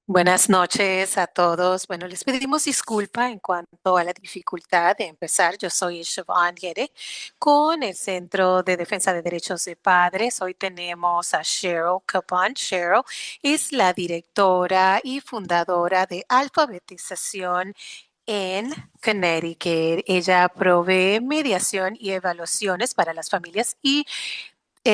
Buenas noches a todos. Bueno, les pedimos disculpa en cuanto a la dificultad de empezar. Yo soy Siobhan Yere con el Centro de Defensa de Derechos de Padres. Hoy tenemos a Cheryl Capon. Cheryl es la directora y fundadora de Alfabetización en Connecticut. Ella provee mediación y evaluaciones para las familias y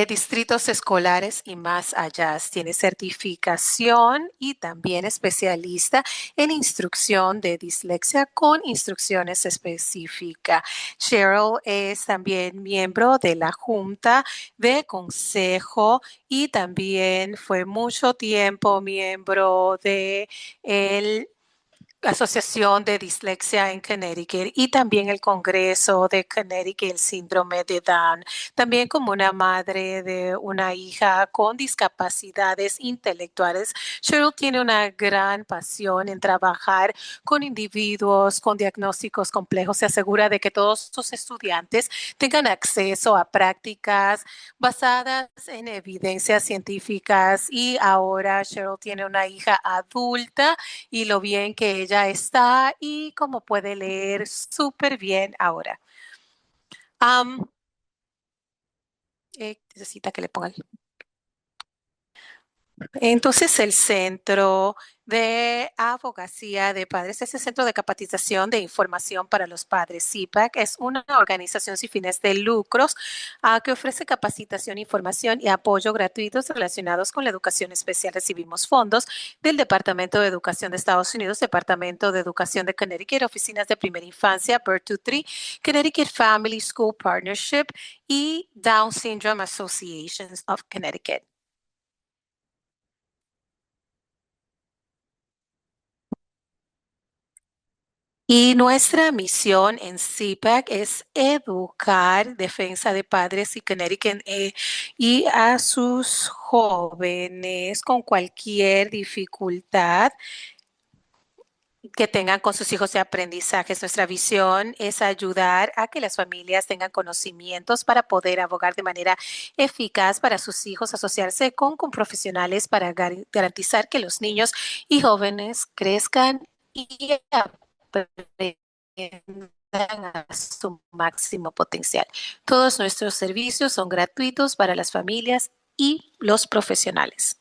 distritos escolares y más allá. Tiene certificación y también especialista en instrucción de dislexia con instrucciones específicas. Cheryl es también miembro de la Junta de Consejo y también fue mucho tiempo miembro de el Asociación de Dislexia en Connecticut y también el Congreso de Connecticut, el síndrome de Down. También como una madre de una hija con discapacidades intelectuales, Cheryl tiene una gran pasión en trabajar con individuos con diagnósticos complejos. Se asegura de que todos sus estudiantes tengan acceso a prácticas basadas en evidencias científicas y ahora Cheryl tiene una hija adulta y lo bien que ella está y como puede leer súper bien ahora. Am, necesita que le ponga entonces, el Centro de Abogacía de Padres, ese Centro de Capacitación de Información para los Padres, CIPAC, es una organización sin fines de lucros que ofrece capacitación, información y apoyo gratuitos relacionados con la educación especial. Recibimos fondos del Departamento de Educación de Estados Unidos, Departamento de Educación de Connecticut, Oficinas de Primera Infancia, Birth to Three, Connecticut Family School Partnership y Down Syndrome Associations of Connecticut. Y nuestra misión en CPAC es educar defensa de padres y Connecticut y a sus jóvenes con cualquier dificultad que tengan con sus hijos de aprendizajes. Nuestra visión es ayudar a que las familias tengan conocimientos para poder abogar de manera eficaz para sus hijos, asociarse con profesionales para garantizar que los niños y jóvenes crezcan y aprendan a su máximo potencial. Todos nuestros servicios son gratuitos para las familias y los profesionales.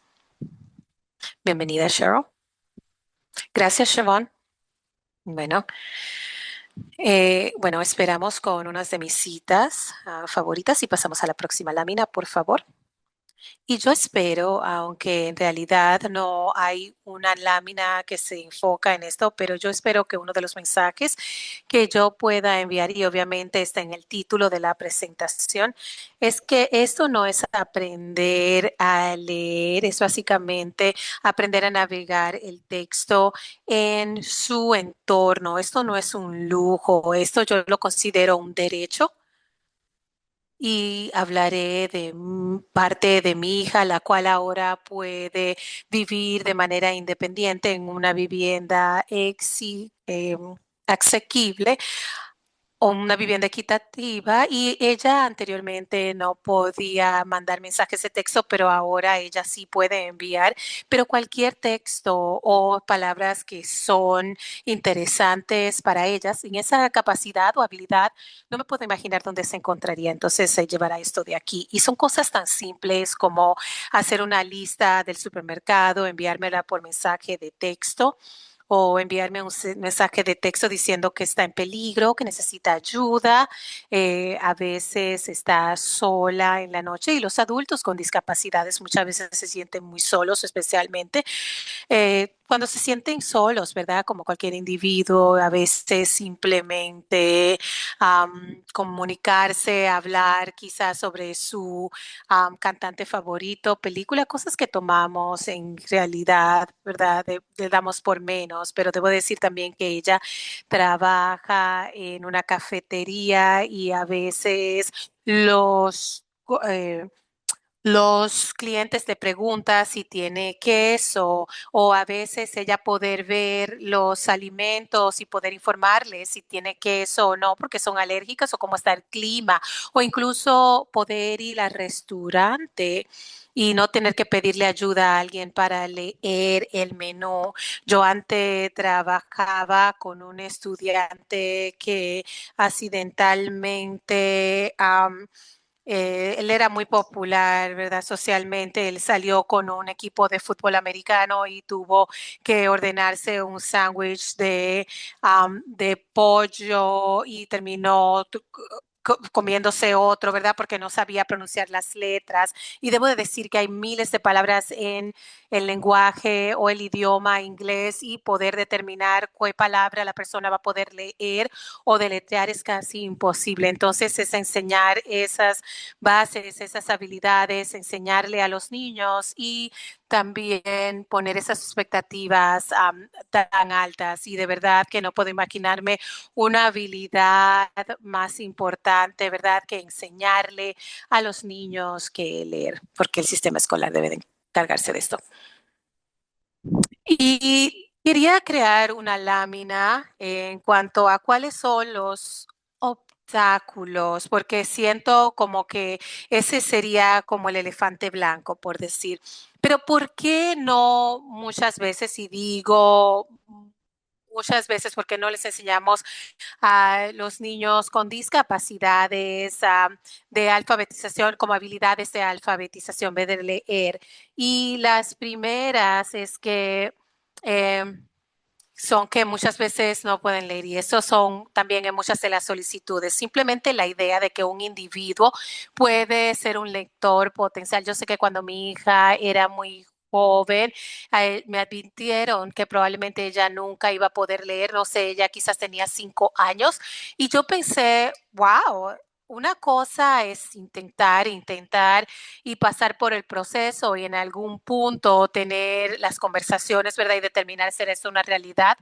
Bienvenida, Cheryl. Gracias, Siobhan. Bueno, bueno, esperamos con unas de mis citas favoritas y pasamos a la próxima lámina, por favor. Y yo espero, aunque en realidad no hay una lámina que se enfoca en esto, pero yo espero que uno de los mensajes que yo pueda enviar, y obviamente está en el título de la presentación, es que esto no es aprender a leer, es básicamente aprender a navegar el texto en su entorno. Esto no es un lujo, esto yo lo considero un derecho y hablaré de parte de mi hija, la cual ahora puede vivir de manera independiente en una vivienda asequible o una vivienda equitativa y ella anteriormente no podía mandar mensajes de texto, pero ahora ella sí puede enviar, pero cualquier texto o palabras que son interesantes para ellas, en esa capacidad o habilidad, no me puedo imaginar dónde se encontraría. Entonces se llevará esto de aquí. Y son cosas tan simples como hacer una lista del supermercado, enviármela por mensaje de texto o enviarme un mensaje de texto diciendo que está en peligro, que necesita ayuda. A veces está sola en la noche y los adultos con discapacidades muchas veces se sienten muy solos, especialmente cuando se sienten solos, ¿verdad? Como cualquier individuo, a veces simplemente comunicarse, hablar quizás sobre su cantante favorito, película, cosas que tomamos en realidad, ¿verdad? Le damos por menos, pero debo decir también que ella trabaja en una cafetería y a veces los clientes le preguntan si tiene queso o a veces ella poder ver los alimentos y poder informarles si tiene queso o no porque son alérgicas o cómo está el clima o incluso poder ir al restaurante y no tener que pedirle ayuda a alguien para leer el menú. Yo antes trabajaba con un estudiante que accidentalmente, él era muy popular, ¿verdad? Socialmente, él salió con un equipo de fútbol americano y tuvo que ordenarse un sándwich de pollo y terminó comiéndose otro, ¿verdad? Porque no sabía pronunciar las letras. Y debo de decir que hay miles de palabras en el lenguaje o el idioma inglés y poder determinar qué palabra la persona va a poder leer o deletrear es casi imposible. Entonces es enseñar esas bases, esas habilidades, enseñarle a los niños y también poner esas expectativas tan altas. Y de verdad que no puedo imaginarme una habilidad más importante, ¿verdad?, que enseñarle a los niños que leer, porque el sistema escolar debe de encargarse de esto. Y quería crear una lámina en cuanto a cuáles son los obstáculos, porque siento como que ese sería como el elefante blanco, por decir. Pero ¿por qué no muchas veces, y digo muchas veces, porque no les enseñamos a los niños con discapacidades de alfabetización, como habilidades de alfabetización, de leer? Y las primeras es que eh, son que muchas veces no pueden leer y eso son también en muchas de las solicitudes. Simplemente la idea de que un individuo puede ser un lector potencial. Yo sé que cuando mi hija era muy joven, me advirtieron que probablemente ella nunca iba a poder leer, no sé, ella quizás tenía 5 años y yo pensé, wow. Una cosa es intentar y pasar por el proceso y en algún punto tener las conversaciones, ¿verdad? Y determinar si esto una realidad.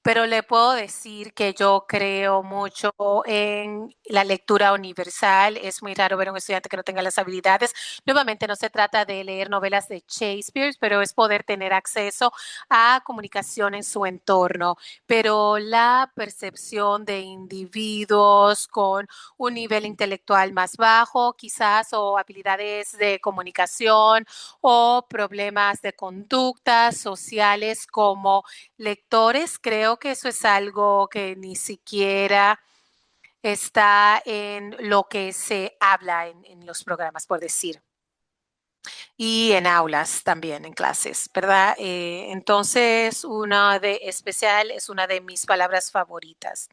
Pero le puedo decir que yo creo mucho en la lectura universal. Es muy raro ver a un estudiante que no tenga las habilidades. Nuevamente, no se trata de leer novelas de Shakespeare, pero es poder tener acceso a comunicación en su entorno. Pero la percepción de individuos con un nivel intelectual más bajo, quizás, o habilidades de comunicación o problemas de conductas sociales como lectores, creo que eso es algo que ni siquiera está en lo que se habla en los programas, por decir, y en aulas también, en clases, ¿verdad? Entonces, una de especial es una de mis palabras favoritas.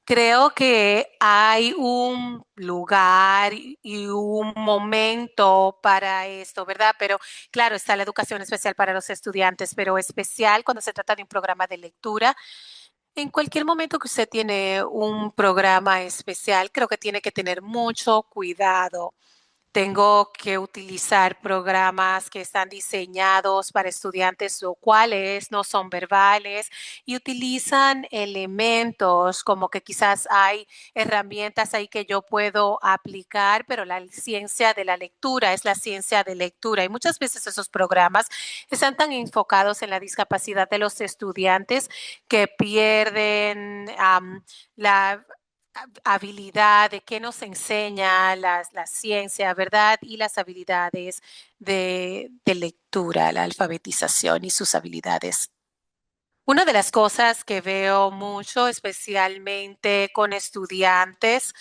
Creo que hay un lugar y un momento para esto, ¿verdad? Pero claro, está la educación especial para los estudiantes, pero especial cuando se trata de un programa de lectura. En cualquier momento que usted tiene un programa especial, creo que tiene que tener mucho cuidado. Tengo que utilizar programas que están diseñados para estudiantes, lo cuales no son verbales y utilizan elementos como que quizás hay herramientas ahí que yo puedo aplicar, pero la ciencia de la lectura es la ciencia de lectura y muchas veces esos programas están tan enfocados en la discapacidad de los estudiantes que pierden la habilidad de qué nos enseña la ciencia, ¿verdad? Y las habilidades de lectura, la alfabetización y sus habilidades. Una de las cosas que veo mucho, especialmente con estudiantes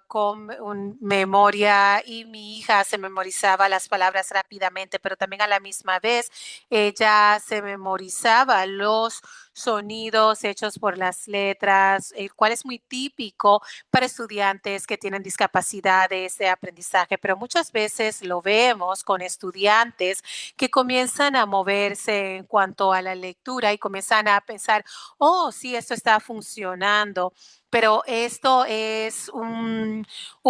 con memoria, y mi hija se memorizaba las palabras rápidamente, pero también a la misma vez ella se memorizaba los sonidos hechos por las letras, el cual es muy típico para estudiantes que tienen discapacidades de aprendizaje, pero muchas veces lo vemos con estudiantes que comienzan a moverse en cuanto a la lectura y comienzan a pensar, oh, sí, esto está funcionando. Pero esto es un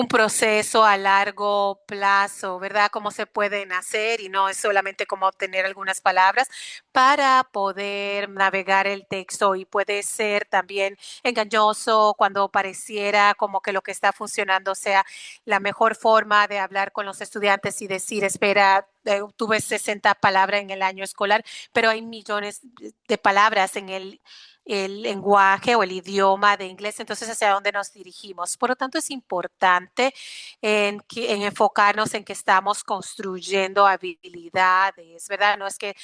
proceso a largo plazo, ¿verdad? Cómo se pueden hacer y no es solamente como obtener algunas palabras para poder navegar el texto y puede ser también engañoso cuando pareciera como que lo que está funcionando sea la mejor forma de hablar con los estudiantes y decir, espera, tuve 60 palabras en el año escolar, pero hay millones de palabras en el el lenguaje o el idioma de inglés, entonces hacia dónde nos dirigimos. Por lo tanto, es importante en enfocarnos en que estamos construyendo habilidades, ¿verdad? No es que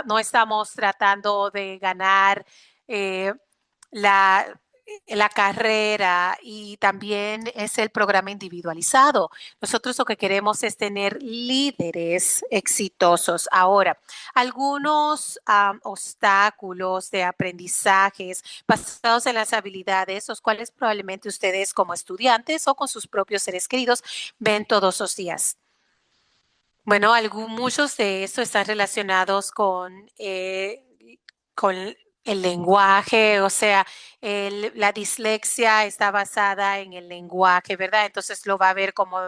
no estamos tratando de ganar eh, la, la carrera, y también es el programa individualizado. Nosotros lo que queremos es tener líderes exitosos. Ahora, algunos obstáculos de aprendizajes basados en las habilidades, los cuales probablemente ustedes como estudiantes o con sus propios seres queridos ven todos los días. Bueno, muchos de estos están relacionados con el lenguaje, o sea, la dislexia está basada en el lenguaje, ¿verdad? Entonces lo va a ver como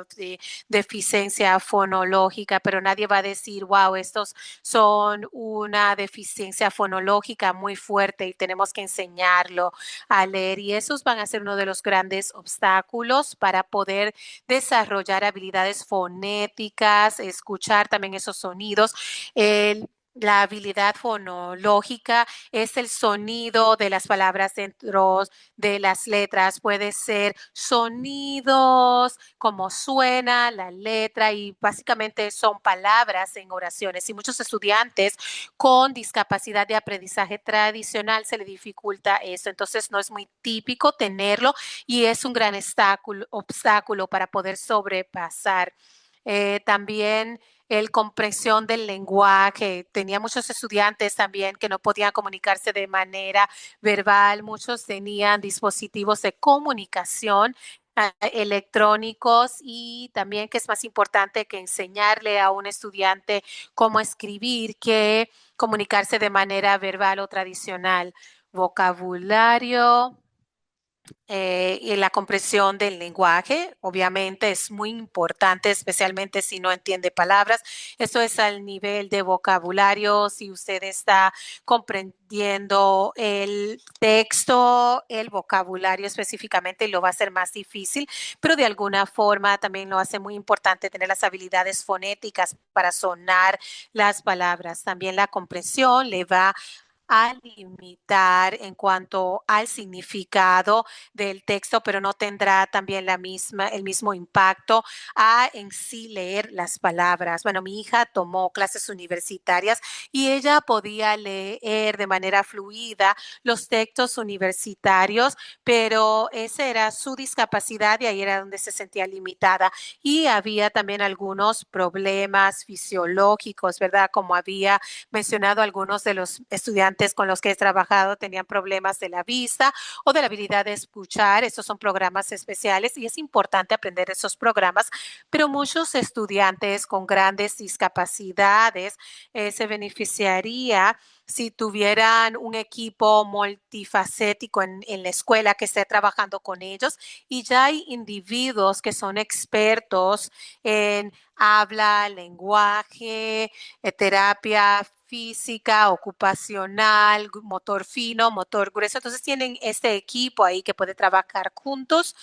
deficiencia fonológica, pero nadie va a decir, wow, estos son una deficiencia fonológica muy fuerte y tenemos que enseñarlo a leer. Y esos van a ser uno de los grandes obstáculos para poder desarrollar habilidades fonéticas, escuchar también esos sonidos. La habilidad fonológica es el sonido de las palabras dentro de las letras. Puede ser sonidos, como suena la letra, y básicamente son palabras en oraciones. Y muchos estudiantes con discapacidad de aprendizaje tradicional se le dificulta eso. Entonces no es muy típico tenerlo y es un gran obstáculo para poder sobrepasar. También el compresión del lenguaje. Tenía muchos estudiantes también que no podían comunicarse de manera verbal. Muchos tenían dispositivos de comunicación electrónicos, y también, que es más importante que enseñarle a un estudiante cómo escribir que comunicarse de manera verbal o tradicional. Vocabulario, y la comprensión del lenguaje, obviamente, es muy importante, especialmente si no entiende palabras. Eso es al nivel de vocabulario. Si usted está comprendiendo el texto, el vocabulario específicamente, lo va a hacer más difícil, pero de alguna forma también lo hace muy importante tener las habilidades fonéticas para sonar las palabras. También la comprensión le va a limitar en cuanto al significado del texto, pero no tendrá también el mismo impacto a en sí leer las palabras. Bueno, mi hija tomó clases universitarias y ella podía leer de manera fluida los textos universitarios, pero esa era su discapacidad y ahí era donde se sentía limitada. Y había también algunos problemas fisiológicos, ¿verdad? Como había mencionado, algunos de los estudiantes con los que he trabajado tenían problemas de la vista o de la habilidad de escuchar. Estos son programas especiales y es importante aprender esos programas, pero muchos estudiantes con grandes discapacidades se beneficiaría si tuvieran un equipo multifacético en la escuela que esté trabajando con ellos. Y ya hay individuos que son expertos en habla, lenguaje, terapia física, ocupacional, motor fino, motor grueso. Entonces tienen este equipo ahí que puede trabajar juntos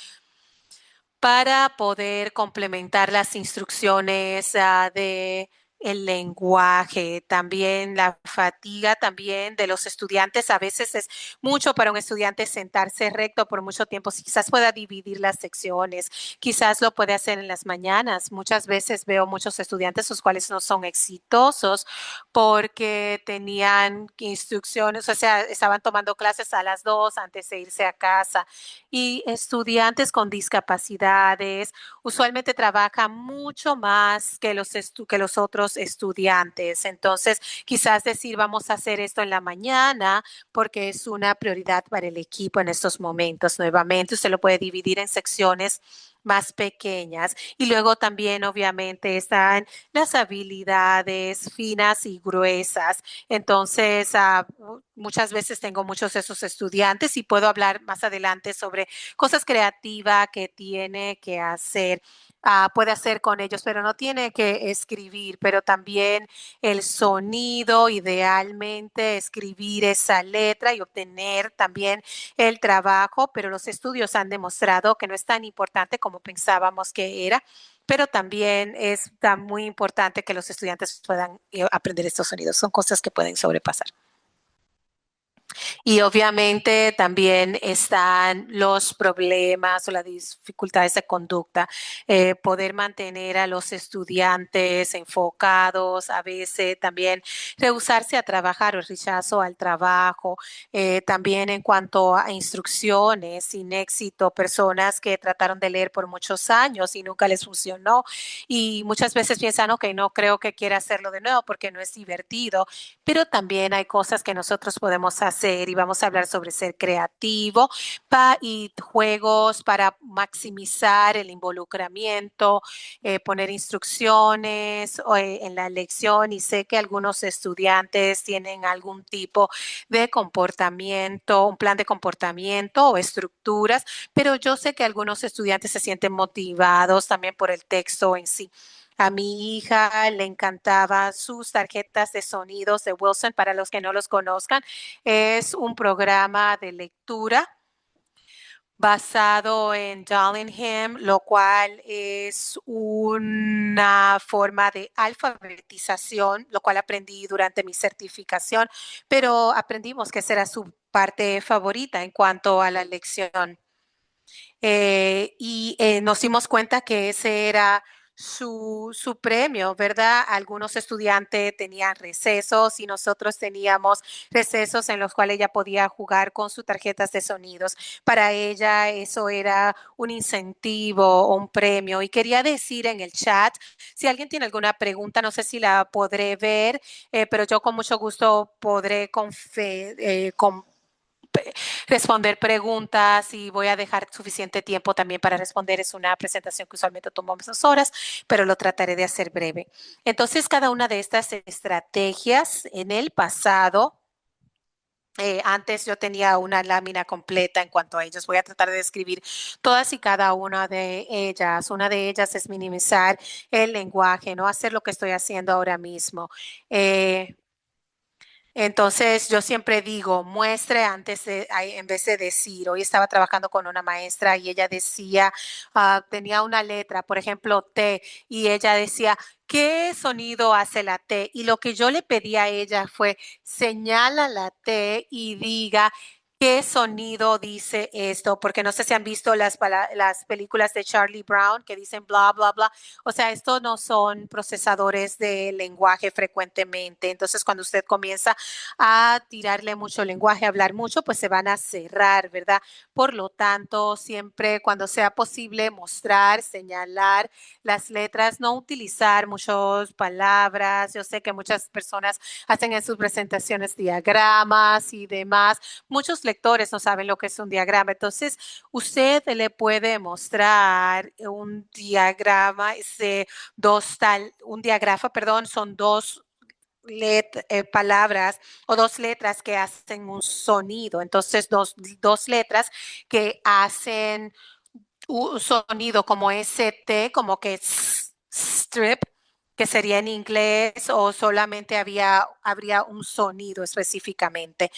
para poder complementar las instrucciones de el lenguaje. También la fatiga también de los estudiantes. A veces es mucho para un estudiante sentarse recto por mucho tiempo. Quizás pueda dividir las secciones, quizás lo puede hacer en las mañanas. Muchas veces veo muchos estudiantes los cuales no son exitosos porque tenían instrucciones, o sea, estaban tomando clases a las 2 antes de irse a casa. Y estudiantes con discapacidades usualmente trabajan mucho más que que los otros estudiantes. Entonces, quizás decir, vamos a hacer esto en la mañana porque es una prioridad para el equipo en estos momentos. Nuevamente, usted lo puede dividir en secciones más pequeñas, y luego también obviamente están las habilidades finas y gruesas. Entonces, muchas veces tengo muchos de esos estudiantes y puedo hablar más adelante sobre cosas creativas que tiene que hacer. Puede hacer con ellos, pero no tiene que escribir, pero también el sonido, idealmente escribir esa letra y obtener también el trabajo, pero los estudios han demostrado que no es tan importante como pensábamos que era, pero también es tan muy importante que los estudiantes puedan aprender estos sonidos. Son cosas que pueden sobrepasar. Y obviamente también están los problemas o las dificultades de conducta. Poder mantener a los estudiantes enfocados, a veces también rehusarse a trabajar o el rechazo al trabajo. También en cuanto a instrucciones sin éxito, personas que trataron de leer por muchos años y nunca les funcionó. Y muchas veces piensan, ok, no creo que quiera hacerlo de nuevo porque no es divertido, pero también hay cosas que nosotros podemos hacer y vamos a hablar sobre ser creativo y juegos para maximizar el involucramiento, poner instrucciones en la lección, y sé que algunos estudiantes tienen algún tipo de comportamiento, un plan de comportamiento o estructuras, pero yo sé que algunos estudiantes se sienten motivados también por el texto en sí. A mi hija le encantaba sus tarjetas de sonidos de Wilson. Para los que no los conozcan, es un programa de lectura basado en Dallingham, lo cual es una forma de alfabetización, lo cual aprendí durante mi certificación, pero aprendimos que esa era su parte favorita en cuanto a la lección. Nos dimos cuenta que ese era su premio, ¿verdad? Algunos estudiantes tenían recesos y nosotros teníamos recesos en los cuales ella podía jugar con sus tarjetas de sonidos. Para ella eso era un incentivo o un premio. Y quería decir en el chat, si alguien tiene alguna pregunta, no sé si la podré ver, pero yo con mucho gusto podré responder preguntas, y voy a dejar suficiente tiempo también para responder. Es una presentación que usualmente tomamos 2 horas, pero lo trataré de hacer breve. Entonces, cada una de estas estrategias en el pasado, antes yo tenía una lámina completa en cuanto a ellos. Voy a tratar de describir todas y cada una de ellas. Una de ellas es minimizar el lenguaje, no hacer lo que estoy haciendo ahora mismo. Eh, entonces, yo siempre digo, muestre en vez de decir. Hoy estaba trabajando con una maestra y ella decía, tenía una letra, por ejemplo, T, y ella decía, ¿qué sonido hace la T? Y lo que yo le pedí a ella fue, señala la T y diga, ¿qué sonido dice esto? Porque no sé si han visto las películas de Charlie Brown que dicen bla, bla, bla. O sea, estos no son procesadores de lenguaje frecuentemente. Entonces, cuando usted comienza a tirarle mucho lenguaje, a hablar mucho, pues se van a cerrar, ¿verdad? Por lo tanto, siempre cuando sea posible mostrar, señalar las letras, no utilizar muchas palabras. Yo sé que muchas personas hacen en sus presentaciones diagramas y demás. Muchos lectores no saben lo que es un diagrama. Entonces, usted le puede mostrar un diagrama, un diagrama, perdón, son palabras o dos letras que hacen un sonido. Entonces, dos letras que hacen un sonido como ST, como que strip, que sería en inglés, o solamente habría un sonido específicamente.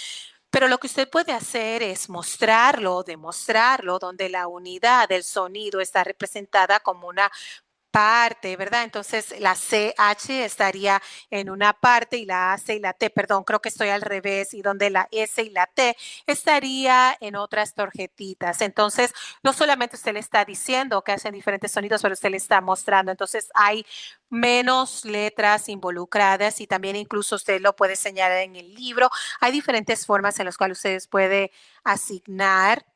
Pero lo que usted puede hacer es mostrarlo, demostrarlo, donde la unidad del sonido está representada como una parte, ¿verdad? Entonces la CH estaría en una parte y la AC y la T, perdón, creo que estoy al revés, y donde la S y la T estaría en otras tarjetitas. Entonces, no solamente usted le está diciendo que hacen diferentes sonidos, pero usted le está mostrando. Entonces, hay menos letras involucradas, y también incluso usted lo puede señalar en el libro. Hay diferentes formas en las cuales ustedes pueden asignar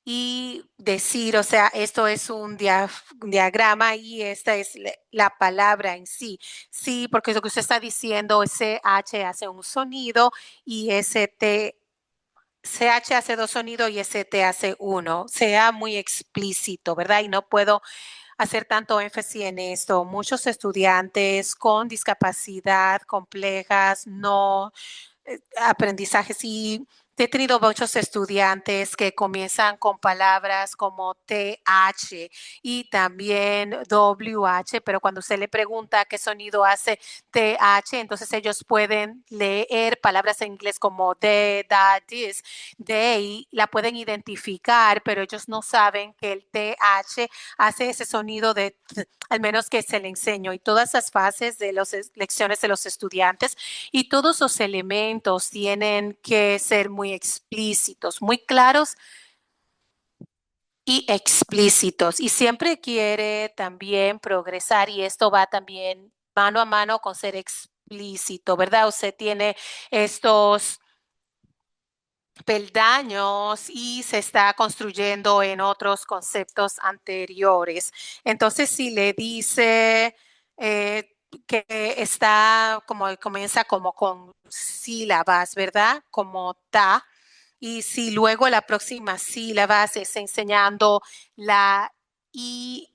y decir, o sea, esto es un diagrama y esta es la palabra en sí. Sí, porque lo que usted está diciendo es CH hace un sonido y ST, CH hace dos sonidos y ST hace uno. Sea muy explícito, ¿verdad? Y no puedo hacer tanto énfasis en esto. Muchos estudiantes con discapacidad complejas, no aprendizajes, y He tenido muchos estudiantes que comienzan con palabras como TH y también WH, pero cuando usted le pregunta qué sonido hace TH, entonces ellos pueden leer palabras en inglés como de, da, this, they, la pueden identificar, pero ellos no saben que el TH hace ese sonido de al menos que se le enseño. Y todas las fases de las lecciones de los estudiantes y todos los elementos tienen que ser muy explícitos, muy claros y explícitos. Y siempre quiere también progresar y esto va también mano a mano con ser explícito, ¿verdad? Usted tiene estos peldaños y se está construyendo en otros conceptos anteriores. Entonces, si le dice que está como comienza como con sílabas, ¿verdad? Como ta. Y si luego la próxima sílaba se está enseñando la I,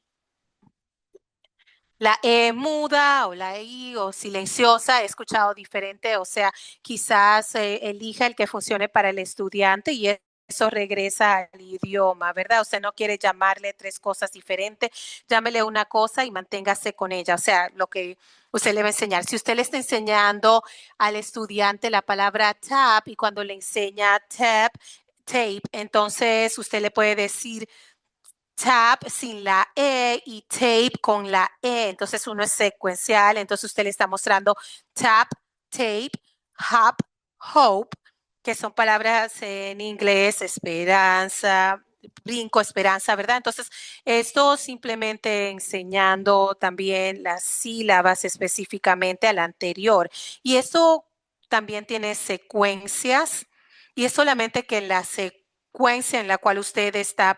la E muda o la I o silenciosa, he escuchado diferente, o sea, quizás elija el que funcione para el estudiante y eso regresa al idioma, ¿verdad? Usted no quiere llamarle tres cosas diferentes, llámele una cosa y manténgase con ella, o sea, lo que usted le va a enseñar. Si usted le está enseñando al estudiante la palabra tap y cuando le enseña tape, entonces usted le puede decir tap sin la E y tape con la E. Entonces uno es secuencial. Entonces usted le está mostrando tap, tape, hop, hope, que son palabras en inglés, esperanza, brinco, esperanza, ¿verdad? Entonces, esto simplemente enseñando también las sílabas específicamente al anterior. Y esto también tiene secuencias y es solamente que la secuencia en la cual usted está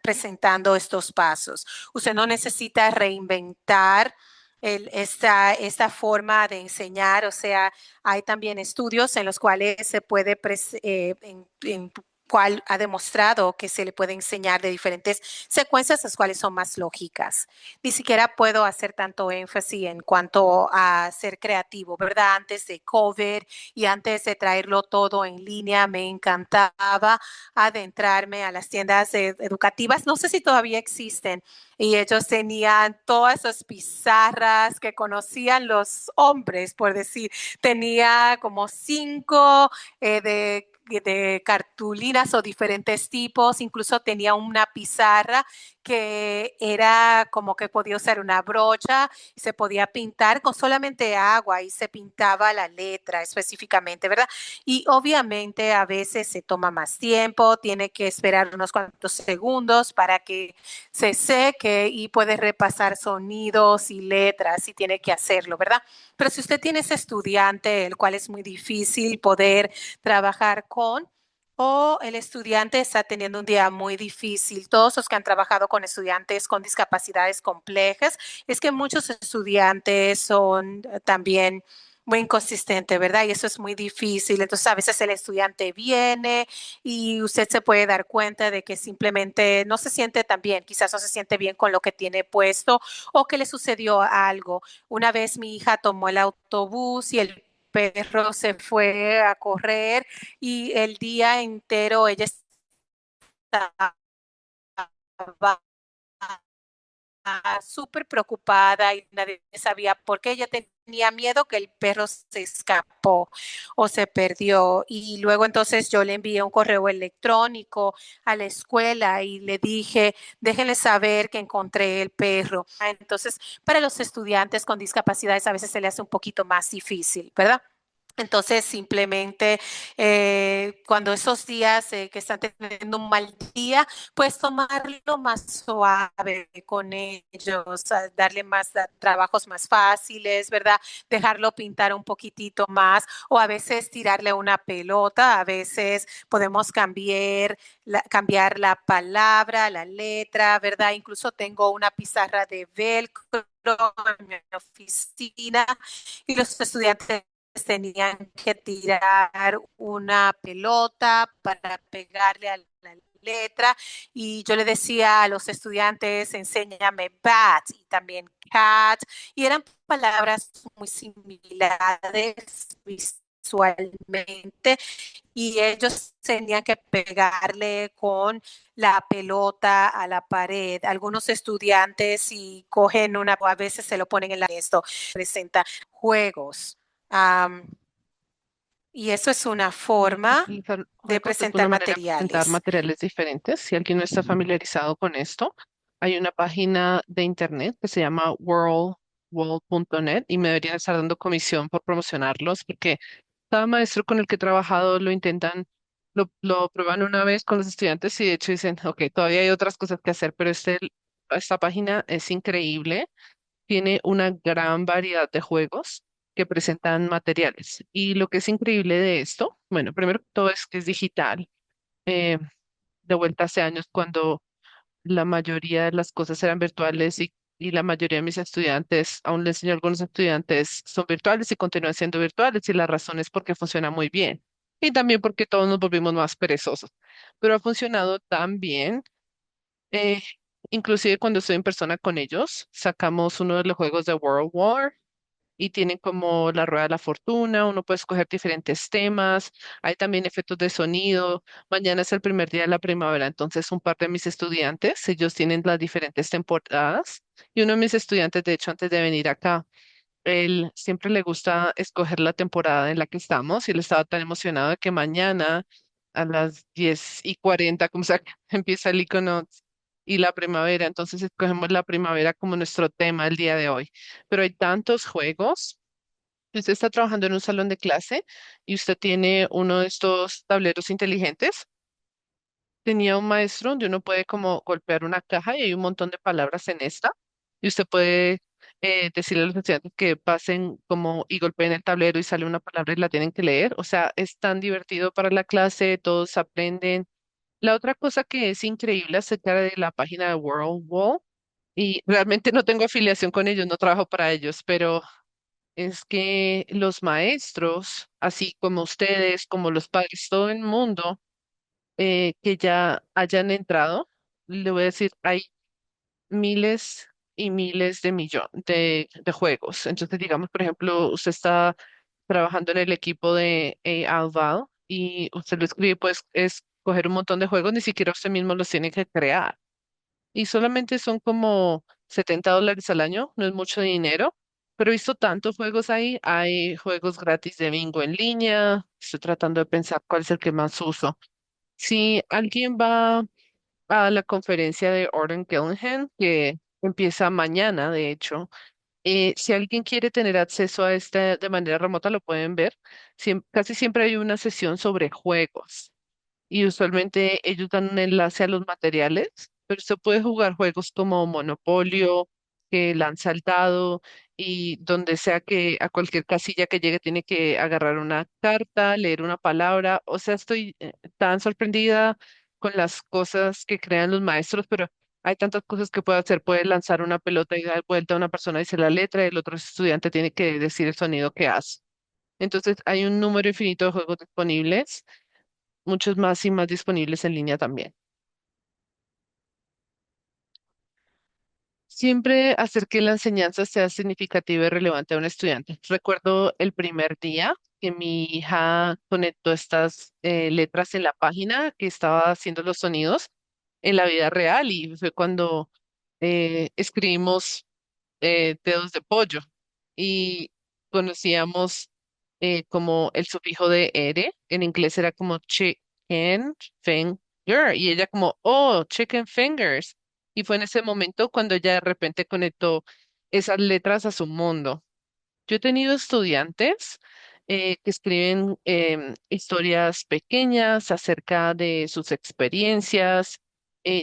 presentando estos pasos. Usted no necesita reinventar esta forma de enseñar, o sea, hay también estudios en los cuales se puede, en cual ha demostrado que se le puede enseñar de diferentes secuencias, las cuales son más lógicas. Ni siquiera puedo hacer tanto énfasis en cuanto a ser creativo, ¿verdad? Antes de COVID y antes de traerlo todo en línea, me encantaba adentrarme a las tiendas educativas. No sé si todavía existen. Y ellos tenían todas esas pizarras que conocían los hombres, por decir. Tenía como 5 de cartulinas o diferentes tipos. Incluso tenía una pizarra que era como que podía usar una brocha y se podía pintar con solamente agua y se pintaba la letra específicamente, ¿verdad? Y obviamente a veces se toma más tiempo, tiene que esperar unos cuantos segundos para que se seque y puede repasar sonidos y letras y tiene que hacerlo, ¿verdad? Pero si usted tiene ese estudiante, el cual es muy difícil poder trabajar con, o el estudiante está teniendo un día muy difícil. Todos los que han trabajado con estudiantes con discapacidades complejas, es que muchos estudiantes son también muy inconsistentes, ¿verdad? Y eso es muy difícil. Entonces, a veces el estudiante viene y usted se puede dar cuenta de que simplemente no se siente tan bien, quizás no se siente bien con lo que tiene puesto o que le sucedió algo. Una vez mi hija tomó el autobús y el perro se fue a correr y el día entero ella estaba súper preocupada y nadie sabía por qué. Ella tenía miedo que el perro se escapó o se perdió. Y luego entonces yo le envié un correo electrónico a la escuela y le dije, déjenle saber que encontré el perro. Entonces, para los estudiantes con discapacidades a veces se le hace un poquito más difícil, ¿verdad? Entonces, simplemente cuando esos días que están teniendo un mal día, pues tomarlo más suave con ellos, darle más trabajos más fáciles, ¿verdad? Dejarlo pintar un poquitito más o a veces tirarle una pelota, a veces podemos cambiar la palabra, la letra, ¿verdad? Incluso tengo una pizarra de velcro en mi oficina y los estudiantes tenían que tirar una pelota para pegarle a la letra y yo le decía a los estudiantes, enséñame bat y también cat y eran palabras muy similares, visualmente y ellos tenían que pegarle con la pelota a la pared. Algunos estudiantes si cogen una, a veces se lo ponen en la esto, presenta juegos. Am, y eso es una forma Utilizar de juegos es una presentar manera de presentar materiales. materiales diferentes. Si alguien no está familiarizado con esto, hay una página de internet que se llama worldwall.net y me deberían estar dando comisión por promocionarlos porque cada maestro con el que he trabajado lo intentan, lo prueban una vez con los estudiantes y de hecho dicen, ok, todavía hay otras cosas que hacer, pero esta página es increíble, tiene una gran variedad de juegos que presentan materiales. Y lo que es increíble de esto, bueno, primero que todo es que es digital. eh, de vuelta hace años cuando la mayoría de las cosas eran virtuales y la mayoría de mis estudiantes, aún le enseño a algunos estudiantes, son virtuales y continúan siendo virtuales y la razón es porque funciona muy bien. Y también porque todos nos volvimos más perezosos. Pero ha funcionado tan bien. eh, Inclusive cuando estoy en persona con ellos, sacamos uno de los juegos de World War y tienen como la rueda de la fortuna, uno puede escoger diferentes temas, hay también efectos de sonido. Mañana es el primer día de la primavera, entonces un par de mis estudiantes, ellos tienen las diferentes temporadas y uno de mis estudiantes, de hecho, antes de venir acá, él siempre le gusta escoger la temporada en la que estamos y él estaba tan emocionado de que mañana a las 10:40, como sea, empieza el icono y la primavera. Entonces escogemos la primavera como nuestro tema el día de hoy. Pero hay tantos juegos. Si usted está trabajando en un salón de clase y usted tiene uno de estos tableros inteligentes, tenía un maestro donde uno puede como golpear una caja y hay un montón de palabras en esta y usted puede decirle a los estudiantes que pasen como y golpeen el tablero y sale una palabra y la tienen que leer. O sea, es tan divertido para la clase, todos aprenden. La otra cosa que es increíble acerca de la página de World Wall, y realmente no tengo afiliación con ellos, no trabajo para ellos, pero es que los maestros, así como ustedes, como los padres, todo el mundo, que ya hayan entrado, le voy a decir, hay miles y miles de juegos. Entonces, digamos, por ejemplo, usted está trabajando en el equipo de Alval y usted lo escribe, pues es coger un montón de juegos, ni siquiera usted mismo los tiene que crear. Y solamente son como $70 al año, no es mucho dinero. Pero he visto tantos juegos ahí, hay juegos gratis de bingo en línea, estoy tratando de pensar cuál es el que más uso. Si alguien va a la conferencia de Orton Gillihan, que empieza mañana, de hecho. Si alguien quiere tener acceso a esta de manera remota, lo pueden ver. Casi siempre hay una sesión sobre juegos y usualmente ellos dan un enlace a los materiales, pero usted puede jugar juegos como Monopolio, que lanza el dado y donde sea que a cualquier casilla que llegue tiene que agarrar una carta, leer una palabra. O sea, estoy tan sorprendida con las cosas que crean los maestros, pero hay tantas cosas que puede hacer. Puede lanzar una pelota y dar vuelta a una persona, dice la letra, y el otro estudiante tiene que decir el sonido que hace. Entonces, hay un número infinito de juegos disponibles, muchos más y más disponibles en línea también. Siempre hacer que la enseñanza sea significativa y relevante a un estudiante. Recuerdo el primer día que mi hija conectó estas letras en la página que estaba haciendo los sonidos en la vida real y fue cuando escribimos dedos de pollo y conocíamos como el sufijo de ere, en inglés era como chicken finger, y ella como, oh, chicken fingers. Y fue en ese momento cuando ella de repente conectó esas letras a su mundo. Yo he tenido estudiantes que escriben historias pequeñas acerca de sus experiencias.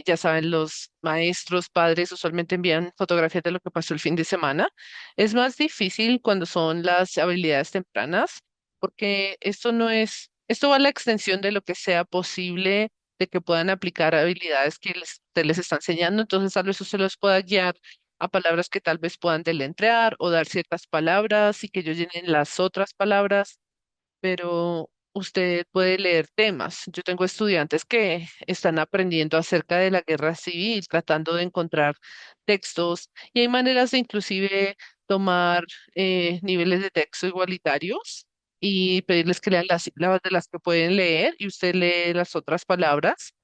Ya saben, los maestros, padres usualmente envían fotografías de lo que pasó el fin de semana. Es más difícil cuando son las habilidades tempranas, porque esto no es, esto va a la extensión de lo que sea posible de que puedan aplicar habilidades que usted les está enseñando. Entonces, tal vez usted los pueda guiar a palabras que tal vez puedan deletrear o dar ciertas palabras y que ellos llenen las otras palabras, pero usted puede leer temas. Yo tengo estudiantes que están aprendiendo acerca de la guerra civil, tratando de encontrar textos y hay maneras de inclusive tomar niveles de texto igualitarios y pedirles que lean las sílabas de las que pueden leer y usted lee las otras palabras,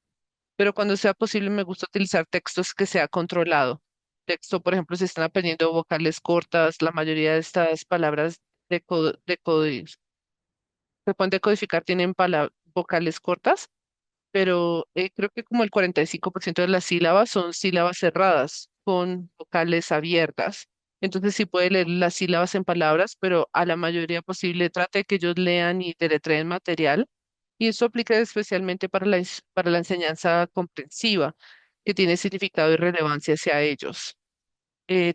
pero cuando sea posible me gusta utilizar textos que sea controlado. Texto, por ejemplo, si están aprendiendo vocales cortas, la mayoría de estas palabras se pueden decodificar tienen vocales cortas, pero creo que como el 45% de las sílabas son sílabas cerradas, con vocales abiertas. Entonces sí puede leer las sílabas en palabras, pero a la mayoría posible trate de que ellos lean y deletreen material. Y eso aplica especialmente para para la enseñanza comprensiva, que tiene significado y relevancia hacia ellos,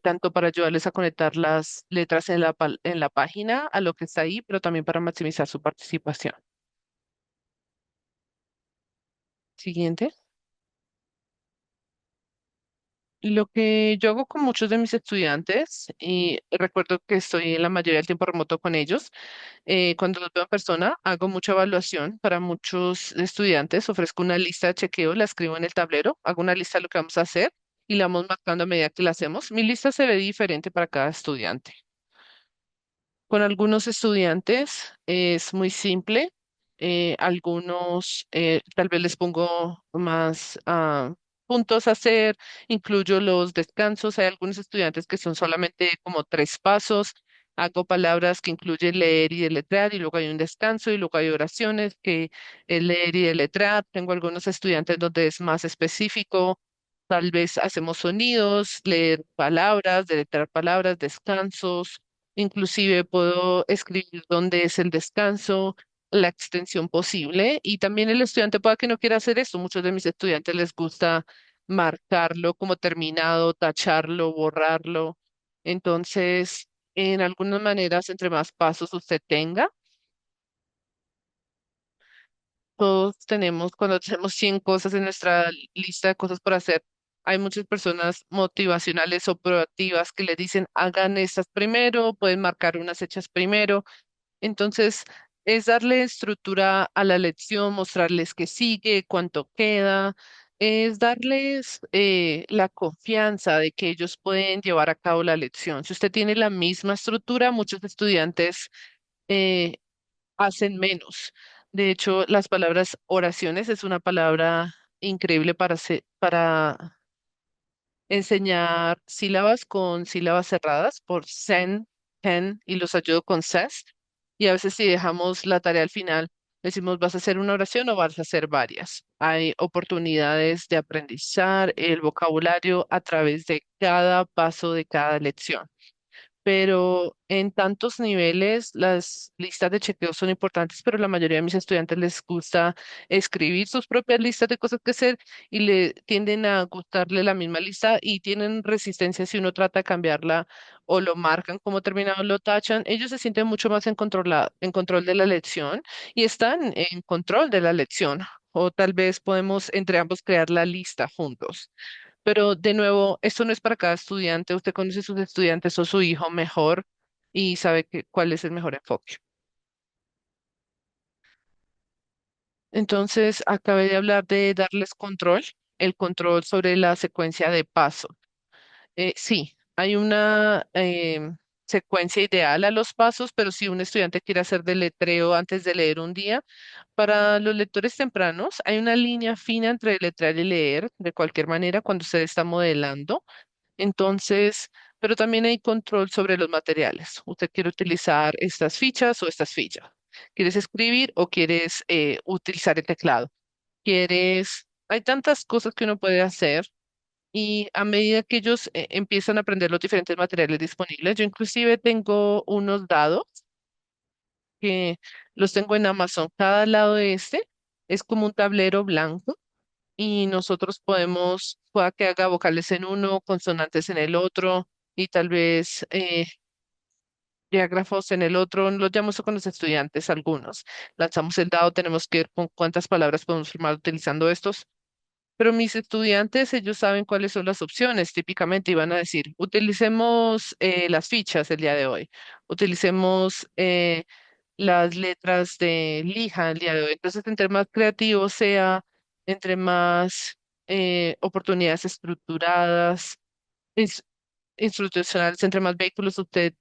tanto para ayudarles a conectar las letras en en la página a lo que está ahí, pero también para maximizar su participación. Siguiente. Lo que yo hago con muchos de mis estudiantes, y recuerdo que estoy la mayoría del tiempo remoto con ellos, cuando los veo en persona, hago mucha evaluación para muchos estudiantes, ofrezco una lista de chequeo, la escribo en el tablero, hago una lista de lo que vamos a hacer y la vamos marcando a medida que la hacemos. Mi lista se ve diferente para cada estudiante. Con algunos estudiantes es muy simple. Algunos tal vez les pongo más puntos a hacer, incluyo los descansos. Hay algunos estudiantes que son solamente como 3 pasos. Hago palabras que incluyen leer y deletrear y luego hay un descanso y luego hay oraciones que es leer y deletrear. Tengo algunos estudiantes donde es más específico. Tal vez hacemos sonidos, leer palabras, deletrear palabras, descansos. Inclusive puedo escribir dónde es el descanso, la extensión posible y también el estudiante pueda que no quiera hacer esto. Muchos de mis estudiantes les gusta marcarlo como terminado, tacharlo, borrarlo. Entonces, en algunas maneras, entre más pasos usted tenga, todos tenemos, cuando tenemos 100 cosas en nuestra lista de cosas por hacer, hay muchas personas motivacionales o proactivas que le dicen, hagan estas primero, pueden marcar unas hechas primero. Entonces, es darle estructura a la lección, mostrarles qué sigue, cuánto queda, es darles la confianza de que ellos pueden llevar a cabo la lección. Si usted tiene la misma estructura, muchos estudiantes eh, hacen menos. De hecho, las palabras oraciones es una palabra increíble para enseñar sílabas con sílabas cerradas por sen, pen y los ayudo con ses. Y a veces si dejamos la tarea al final, decimos, ¿vas a hacer una oración o vas a hacer varias? Hay oportunidades de aprendizar el vocabulario a través de cada paso de cada lección, pero en tantos niveles las listas de chequeo son importantes, pero la mayoría de mis estudiantes les gusta escribir sus propias listas de cosas que hacer y le tienden a gustarle la misma lista y tienen resistencia si uno trata de cambiarla o lo marcan como terminado, lo tachan. Ellos se sienten mucho más en control de la lección y están en control de la lección. O tal vez podemos entre ambos crear la lista juntos. Pero de nuevo, esto no es para cada estudiante. Usted conoce a sus estudiantes o su hijo mejor y sabe cuál es el mejor enfoque. Entonces, acabé de hablar de darles control, el control sobre la secuencia de pasos. Sí, hay una secuencia ideal a los pasos, pero si un estudiante quiere hacer deletreo antes de leer un día, para los lectores tempranos hay una línea fina entre letrar y leer, de cualquier manera, cuando usted está modelando. Entonces, pero también hay control sobre los materiales. ¿Usted quiere utilizar estas fichas o estas fichas? ¿Quieres escribir o quieres utilizar el teclado? Hay tantas cosas que uno puede hacer y a medida que ellos empiezan a aprender los diferentes materiales disponibles, yo inclusive tengo unos dados que los tengo en Amazon. Cada lado de este es como un tablero blanco y nosotros pueda que haga vocales en uno, consonantes en el otro y tal vez diágrafos en el otro. Los llamo eso con los estudiantes, algunos. Lanzamos el dado, tenemos que ver con cuántas palabras podemos formar utilizando estos. Pero mis estudiantes, ellos saben cuáles son las opciones típicamente y van a decir, utilicemos las fichas el día de hoy, utilicemos las letras de lija el día de hoy. Entonces, entre más creativo sea, entre más oportunidades estructuradas, ins- institucionales, entre más vehículos usted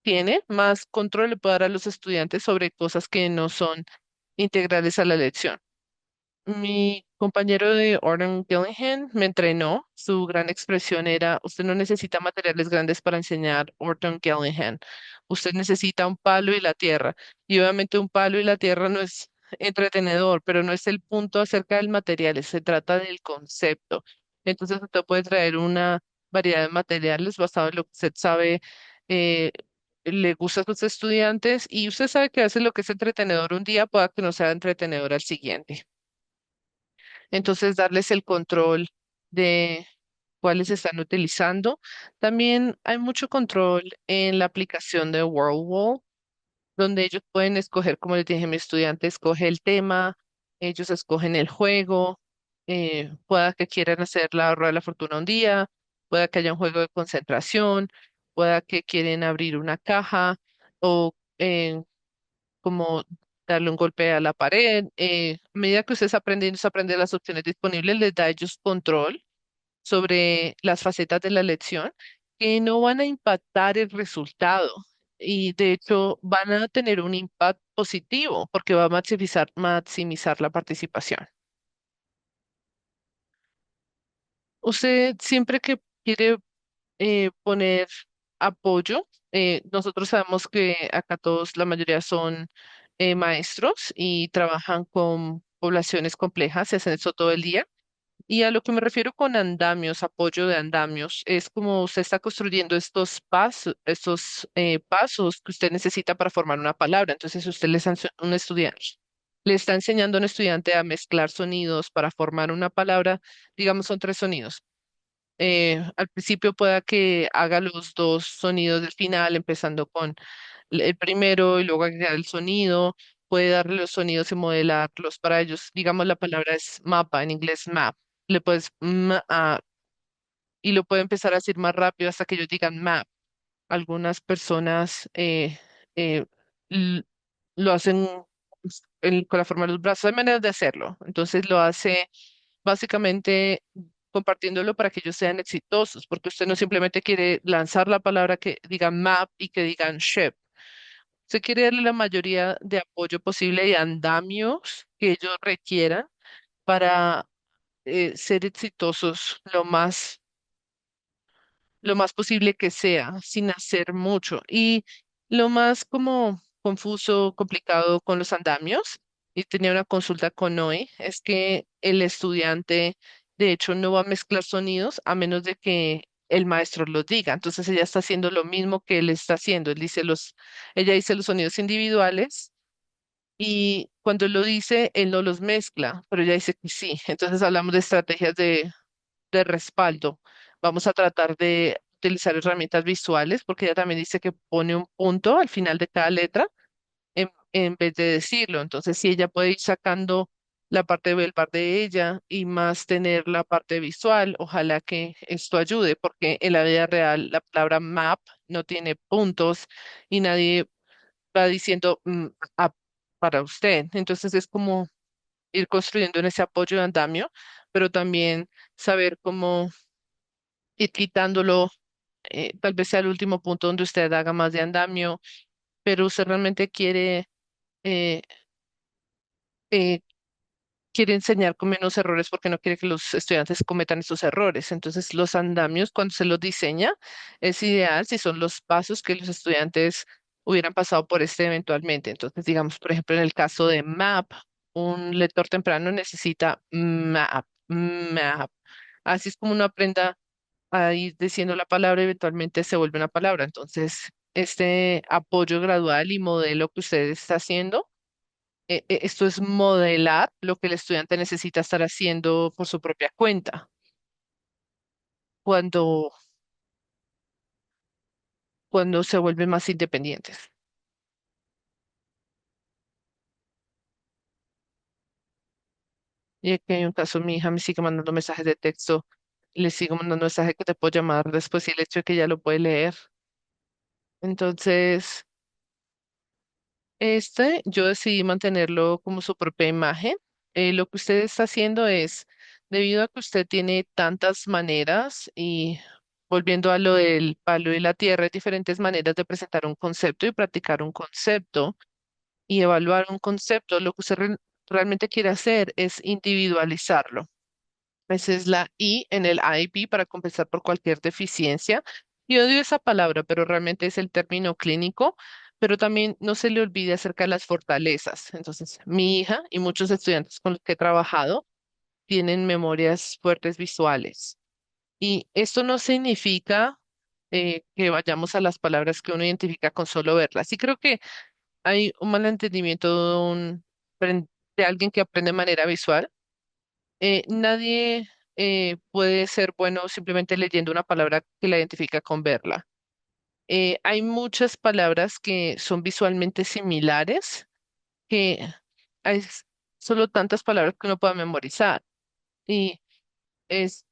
tiene, más control le puede dar a los estudiantes sobre cosas que no son integrales a la lección. Mi compañero de Orton Gillihan me entrenó. Su gran expresión era, usted no necesita materiales grandes para enseñar Orton Gillihan. Usted necesita un palo y la tierra. Y obviamente un palo y la tierra no es entretenedor, pero no es el punto acerca del material, se trata del concepto. Entonces usted puede traer una variedad de materiales basado en lo que usted sabe, eh, le gusta a sus estudiantes y usted sabe que hace lo que es entretenedor un día, pueda que no sea entretenedor al siguiente. Entonces, darles el control de cuáles están utilizando. También hay mucho control en la aplicación de WorldWall, donde ellos pueden escoger, como les dije, mi estudiante escoge el tema, ellos escogen el juego, pueda que quieran hacer la rueda de la fortuna un día, pueda que haya un juego de concentración, pueda que quieren abrir una caja o como darle un golpe a la pared. A medida que ustedes aprenden, se aprenden las opciones disponibles, les da a ellos control sobre las facetas de la lección que no van a impactar el resultado y de hecho van a tener un impacto positivo porque va a maximizar la participación. Usted siempre que quiere poner apoyo. Nosotros sabemos que acá todos, la mayoría son maestros y trabajan con poblaciones complejas, se hacen eso todo el día. Y a lo que me refiero con andamios, apoyo de andamios, es como usted está construyendo estos pasos que usted necesita para formar una palabra. Entonces, usted un estudiante, le está enseñando a un estudiante a mezclar sonidos para formar una palabra, digamos, son tres sonidos. Al principio pueda que haga los dos sonidos del final, empezando con el primero y luego agregar el sonido. Puede darle los sonidos y modelarlos para ellos. Digamos, la palabra es mapa, en inglés map. Le puedes y lo puede empezar a decir más rápido hasta que ellos digan map. Algunas personas eh, l- lo hacen con la forma de los brazos. Hay maneras de hacerlo. Entonces lo hace básicamente compartiéndolo para que ellos sean exitosos, porque usted no simplemente quiere lanzar la palabra que digan map y que digan ship. Usted quiere darle la mayoría de apoyo posible y andamios que ellos requieran para ser exitosos lo más posible que sea, sin hacer mucho. Y lo más como confuso, complicado con los andamios, y tenía una consulta con Noé, es que el estudiante, de hecho, no va a mezclar sonidos a menos de que el maestro los diga. Entonces ella está haciendo lo mismo que él está haciendo. Ella dice los sonidos individuales. Y cuando él lo dice, él no los mezcla, pero ella dice que sí. Entonces hablamos de estrategias de respaldo. Vamos a tratar de utilizar herramientas visuales porque ella también dice que pone un punto al final de cada letra en vez de decirlo. Entonces, si ella puede ir sacando la parte verbal de ella y más tener la parte visual, ojalá que esto ayude porque en la vida real la palabra map no tiene puntos y nadie va diciendo para usted. Entonces, es como ir construyendo en ese apoyo de andamio, pero también saber cómo ir quitándolo, tal vez sea el último punto donde usted haga más de andamio, pero usted realmente eh, eh, quiere enseñar con menos errores porque no quiere que los estudiantes cometan estos errores. Entonces, los andamios, cuando se los diseña, es ideal si son los pasos que los estudiantes hubieran pasado por este eventualmente. Entonces, digamos, por ejemplo, en el caso de map, un lector temprano necesita map. Así es como uno aprenda a ir diciendo la palabra, eventualmente se vuelve una palabra. Entonces, este apoyo gradual y modelo que usted está haciendo, esto es modelar lo que el estudiante necesita estar haciendo por su propia cuenta cuando, cuando se vuelven más independientes. Y aquí hay un caso, mi hija me sigue mandando mensajes de texto, le sigo mandando mensajes que te puedo llamar después y el hecho de que ya lo puede leer. Entonces, yo decidí mantenerlo como su propia imagen. Lo que usted está haciendo es, debido a que usted tiene tantas maneras volviendo a lo del palo y la tierra, hay diferentes maneras de presentar un concepto y practicar un concepto y evaluar un concepto. Lo que usted realmente quiere hacer es individualizarlo. Esa es la I en el IEP para compensar por cualquier deficiencia. Y odio esa palabra, pero realmente es el término clínico. Pero también no se le olvide acerca de las fortalezas. Entonces, mi hija y muchos estudiantes con los que he trabajado tienen memorias fuertes visuales. Y esto no significa que vayamos a las palabras que uno identifica con solo verlas. Y creo que hay un malentendimiento de alguien que aprende de manera visual. Nadie puede ser bueno simplemente leyendo una palabra que la identifica con verla. Hay muchas palabras que son visualmente similares, que hay solo tantas palabras que uno pueda memorizar. Y es,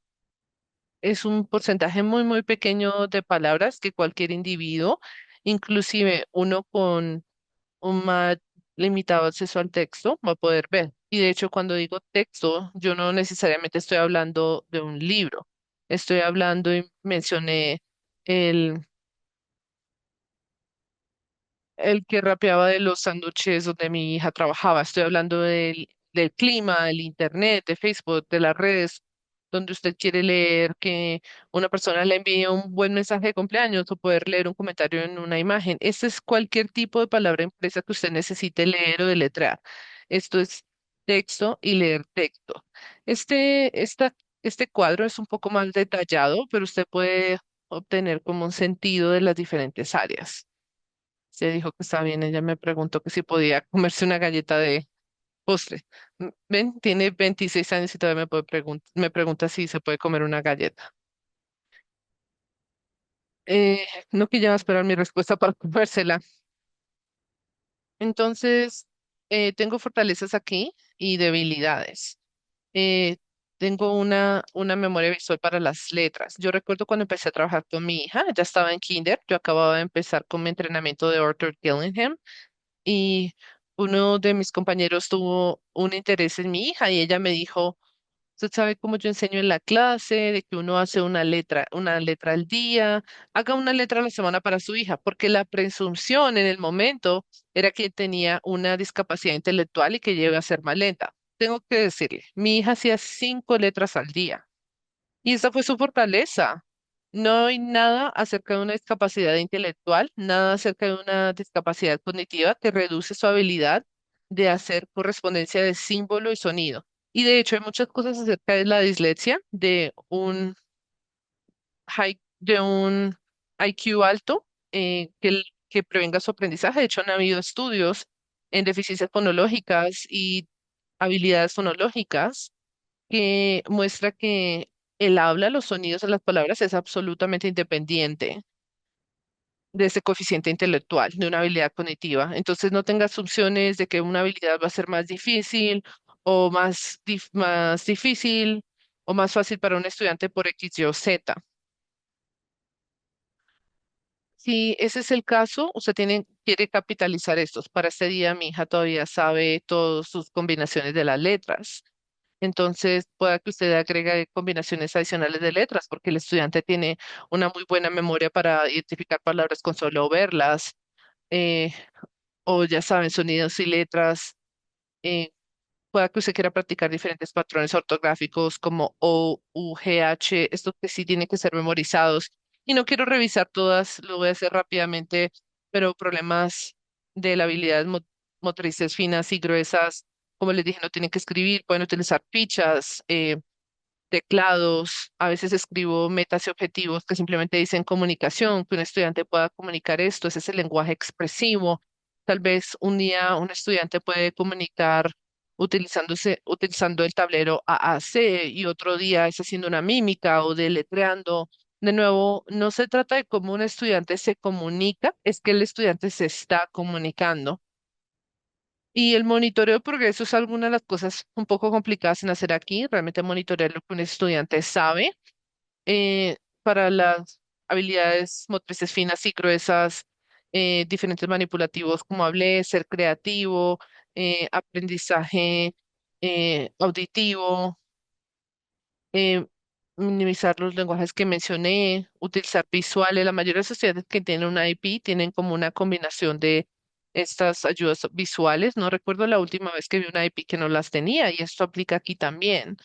es un porcentaje muy, muy pequeño de palabras que cualquier individuo, inclusive uno con un más limitado acceso al texto, va a poder ver. Y de hecho, cuando digo texto, yo no necesariamente estoy hablando de un libro. Estoy hablando y mencioné el, el que rapeaba de los sándwiches donde mi hija trabajaba. Estoy hablando del clima, del internet, de Facebook, de las redes, donde usted quiere leer que una persona le envíe un buen mensaje de cumpleaños o poder leer un comentario en una imagen. Este es cualquier tipo de palabra impresa que usted necesite leer o deletrear. Esto es texto y leer texto. Este cuadro es un poco más detallado, pero usted puede obtener como un sentido de las diferentes áreas. Se dijo que estaba bien. Ella me preguntó que si podía comerse una galleta de postre. Ven, tiene 26 años y todavía me pregunta si se puede comer una galleta. No que ya va a esperar mi respuesta para comérsela. Entonces, tengo fortalezas aquí y debilidades. Eh, Tengo una memoria visual para las letras. Yo recuerdo cuando empecé a trabajar con mi hija, ella estaba en kinder, yo acababa de empezar con mi entrenamiento de Arthur Gillingham y uno de mis compañeros tuvo un interés en mi hija y ella me dijo, usted sabe cómo yo enseño en la clase, de que uno hace una letra al día, haga una letra a la semana para su hija, porque la presunción en el momento era que tenía una discapacidad intelectual y que llega a ser más lenta. Tengo que decirle, mi hija hacía 5 letras al día. Y esa fue su fortaleza. No hay nada acerca de una discapacidad intelectual, nada acerca de una discapacidad cognitiva que reduce su habilidad de hacer correspondencia de símbolo y sonido. Y de hecho hay muchas cosas acerca de la dislexia, de un IQ alto que prevenga su aprendizaje. De hecho, han habido estudios en deficiencias fonológicas y habilidades fonológicas que muestra que el habla, los sonidos de las palabras es absolutamente independiente de ese coeficiente intelectual, de una habilidad cognitiva. Entonces no tenga asunciones de que una habilidad va a ser más difícil o más difícil o más fácil para un estudiante por X, Y o Z. Si ese es el caso, usted quiere capitalizar estos. Para este día mi hija todavía sabe todas sus combinaciones de las letras. Entonces, pueda que usted agregue combinaciones adicionales de letras, porque el estudiante tiene una muy buena memoria para identificar palabras con solo verlas, eh, o ya saben, sonidos y letras. eh, Pueda que usted quiera practicar diferentes patrones ortográficos como O, U, G, H, estos que sí tienen que ser memorizados. Y no quiero revisar todas, lo voy a hacer rápidamente, pero problemas de la habilidad motrices finas y gruesas, como les dije, no tienen que escribir, pueden utilizar fichas, teclados, a veces escribo metas y objetivos que simplemente dicen comunicación, que un estudiante pueda comunicar esto, ese es el lenguaje expresivo. Tal vez un día un estudiante puede comunicar utilizando el tablero AAC y otro día es haciendo una mímica o deletreando. De nuevo, no se trata de cómo un estudiante se comunica, es que el estudiante se está comunicando. Y el monitoreo de progreso es alguna de las cosas un poco complicadas en hacer aquí. Realmente monitorear lo que un estudiante sabe para las habilidades motrices finas y gruesas, diferentes manipulativos, como hablé, ser creativo, aprendizaje auditivo. minimizar los lenguajes que mencioné, utilizar visuales. La mayoría de los estudiantes que tienen una IP tienen como una combinación de estas ayudas visuales. No recuerdo la última vez que vi una IP que no las tenía y esto aplica aquí también.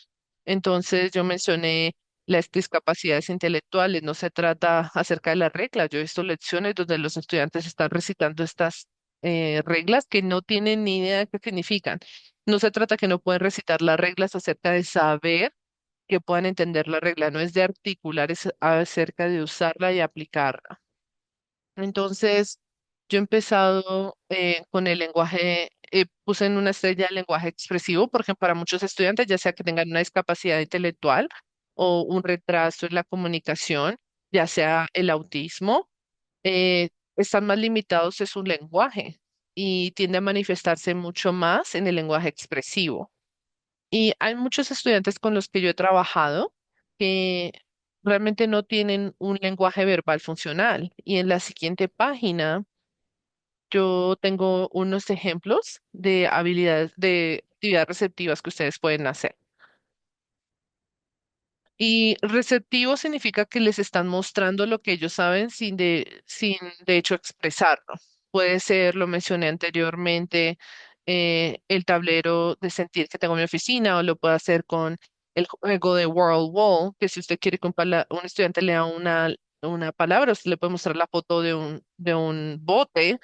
Entonces yo mencioné las discapacidades intelectuales. No se trata acerca de las reglas. Yo he visto lecciones donde los estudiantes están recitando estas reglas que no tienen ni idea de qué significan. No se trata que no pueden recitar las reglas acerca de saber que puedan entender la regla, no es de articular, es acerca de usarla y aplicarla. Entonces, yo he empezado con el lenguaje, puse en una estrella el lenguaje expresivo, porque para muchos estudiantes, ya sea que tengan una discapacidad intelectual o un retraso en la comunicación, ya sea el autismo, están más limitados en su lenguaje y tiende a manifestarse mucho más en el lenguaje expresivo. Y hay muchos estudiantes con los que yo he trabajado que realmente no tienen un lenguaje verbal funcional. Y en la siguiente página yo tengo unos ejemplos de habilidades, de actividades receptivas que ustedes pueden hacer. Y receptivo significa que les están mostrando lo que ellos saben sin de hecho expresarlo. Puede ser, lo mencioné anteriormente, el tablero de sentir que tengo en mi oficina, o lo puedo hacer con el juego de World Wall, que si usted quiere que un estudiante lea una palabra, usted le puede mostrar la foto de un bote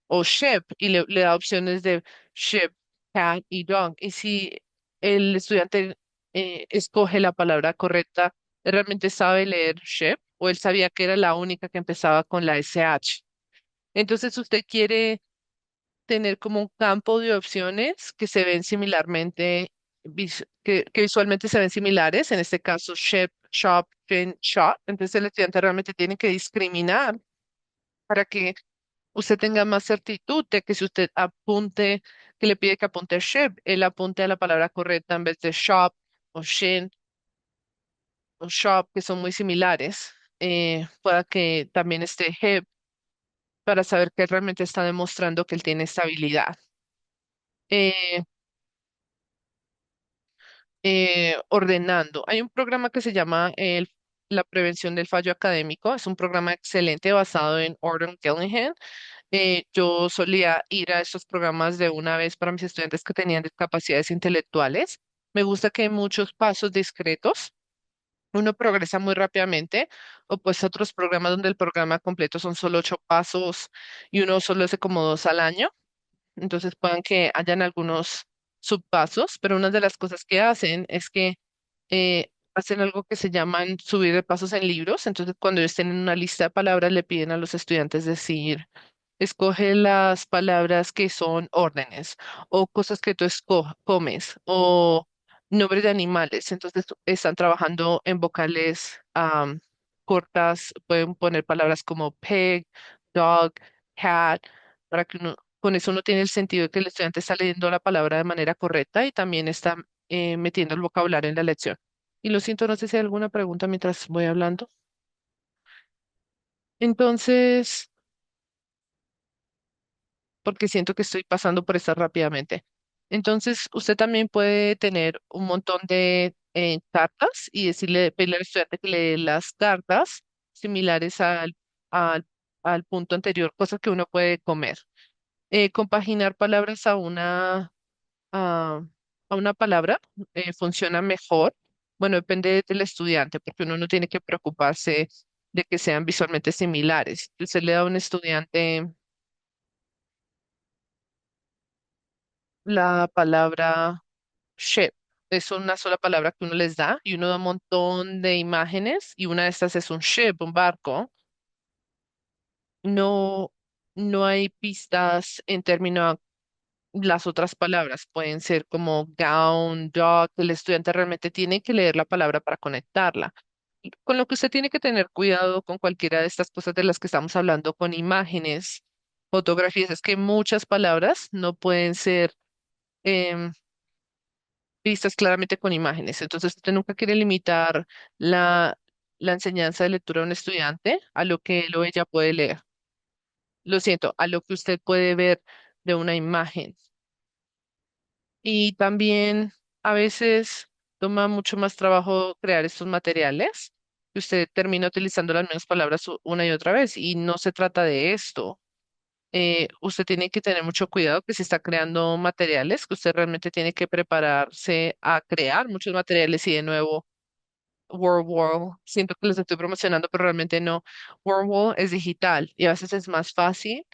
o ship y le da opciones de ship, cat y dog. Y si el estudiante escoge la palabra correcta, él realmente sabe leer ship o él sabía que era la única que empezaba con la SH. Entonces usted quiere tener como un campo de opciones que se ven similarmente, que visualmente se ven similares, en este caso ship, shop, fin, shop. Entonces el estudiante realmente tiene que discriminar para que usted tenga más certitud de que si usted apunte, que le pide que apunte ship, él apunte a la palabra correcta en vez de shop o shin o shop, que son muy similares, pueda que también esté hip para saber que él realmente está demostrando que él tiene estabilidad. Eh, Ordenando. Hay un programa que se llama la prevención del fallo académico. Es un programa excelente basado en Gordon Gilligan. Yo solía ir a estos programas de una vez para mis estudiantes que tenían discapacidades intelectuales. Me gusta que hay muchos pasos discretos. Uno progresa muy rápidamente, o pues otros programas donde el programa completo son solo 8 pasos y uno solo hace como 2 al año. Entonces puedan que hayan algunos subpasos, pero una de las cosas que hacen es que hacen algo que se llaman subir de pasos en libros. Entonces, cuando ellos tienen una lista de palabras, le piden a los estudiantes decir, escoge las palabras que son órdenes o cosas que tú comes o nombres de animales. Entonces, están trabajando en vocales cortas, pueden poner palabras como pig, dog, cat, para que uno, con eso uno tiene el sentido de que el estudiante está leyendo la palabra de manera correcta y también está metiendo el vocabulario en la lección. Y lo siento, no sé si hay alguna pregunta mientras voy hablando. Entonces, porque siento que estoy pasando por esta rápidamente. Entonces, usted también puede tener un montón de cartas y pedirle al estudiante que lee las cartas similares al, al punto anterior, cosas que uno puede comer. Compaginar palabras a, a una palabra funciona mejor. Bueno, depende del estudiante, porque uno no tiene que preocuparse de que sean visualmente similares. Si usted le da a un estudiante la palabra ship. Es una sola palabra que uno les da y uno da un montón de imágenes y una de estas es un ship, un barco. No, no hay pistas en términos a las otras palabras. Pueden ser como gown, dog. El estudiante realmente tiene que leer la palabra para conectarla. Con lo que usted tiene que tener cuidado con cualquiera de estas cosas de las que estamos hablando, con imágenes, fotografías, es que muchas palabras no pueden ser em, vistas claramente con imágenes. Entonces, usted nunca quiere limitar la, la enseñanza de lectura a un estudiante a lo que él o ella puede leer. Lo siento, a lo que usted puede ver de una imagen. Y también a veces toma mucho más trabajo crear estos materiales y usted termina utilizando las mismas palabras una y otra vez. Y no se trata de esto. Usted tiene que tener mucho cuidado que si está creando materiales, que usted realmente tiene que prepararse a crear muchos materiales y de nuevo. World siento que los estoy promocionando, pero realmente no. World es digital y a veces es más fácil.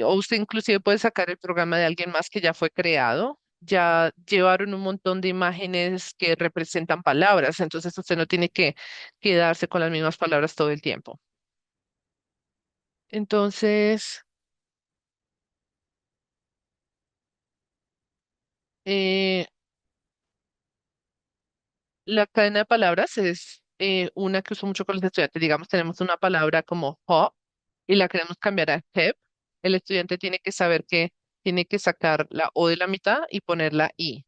O usted inclusive puede sacar el programa de alguien más que ya fue creado. Ya llevaron un montón de imágenes que representan palabras, entonces usted no tiene que quedarse con las mismas palabras todo el tiempo. Entonces, eh, la cadena de palabras es una que uso mucho con los estudiantes. Digamos, tenemos una palabra como hop y la queremos cambiar a hep. El estudiante tiene que saber que tiene que sacar la O de la mitad y poner la I.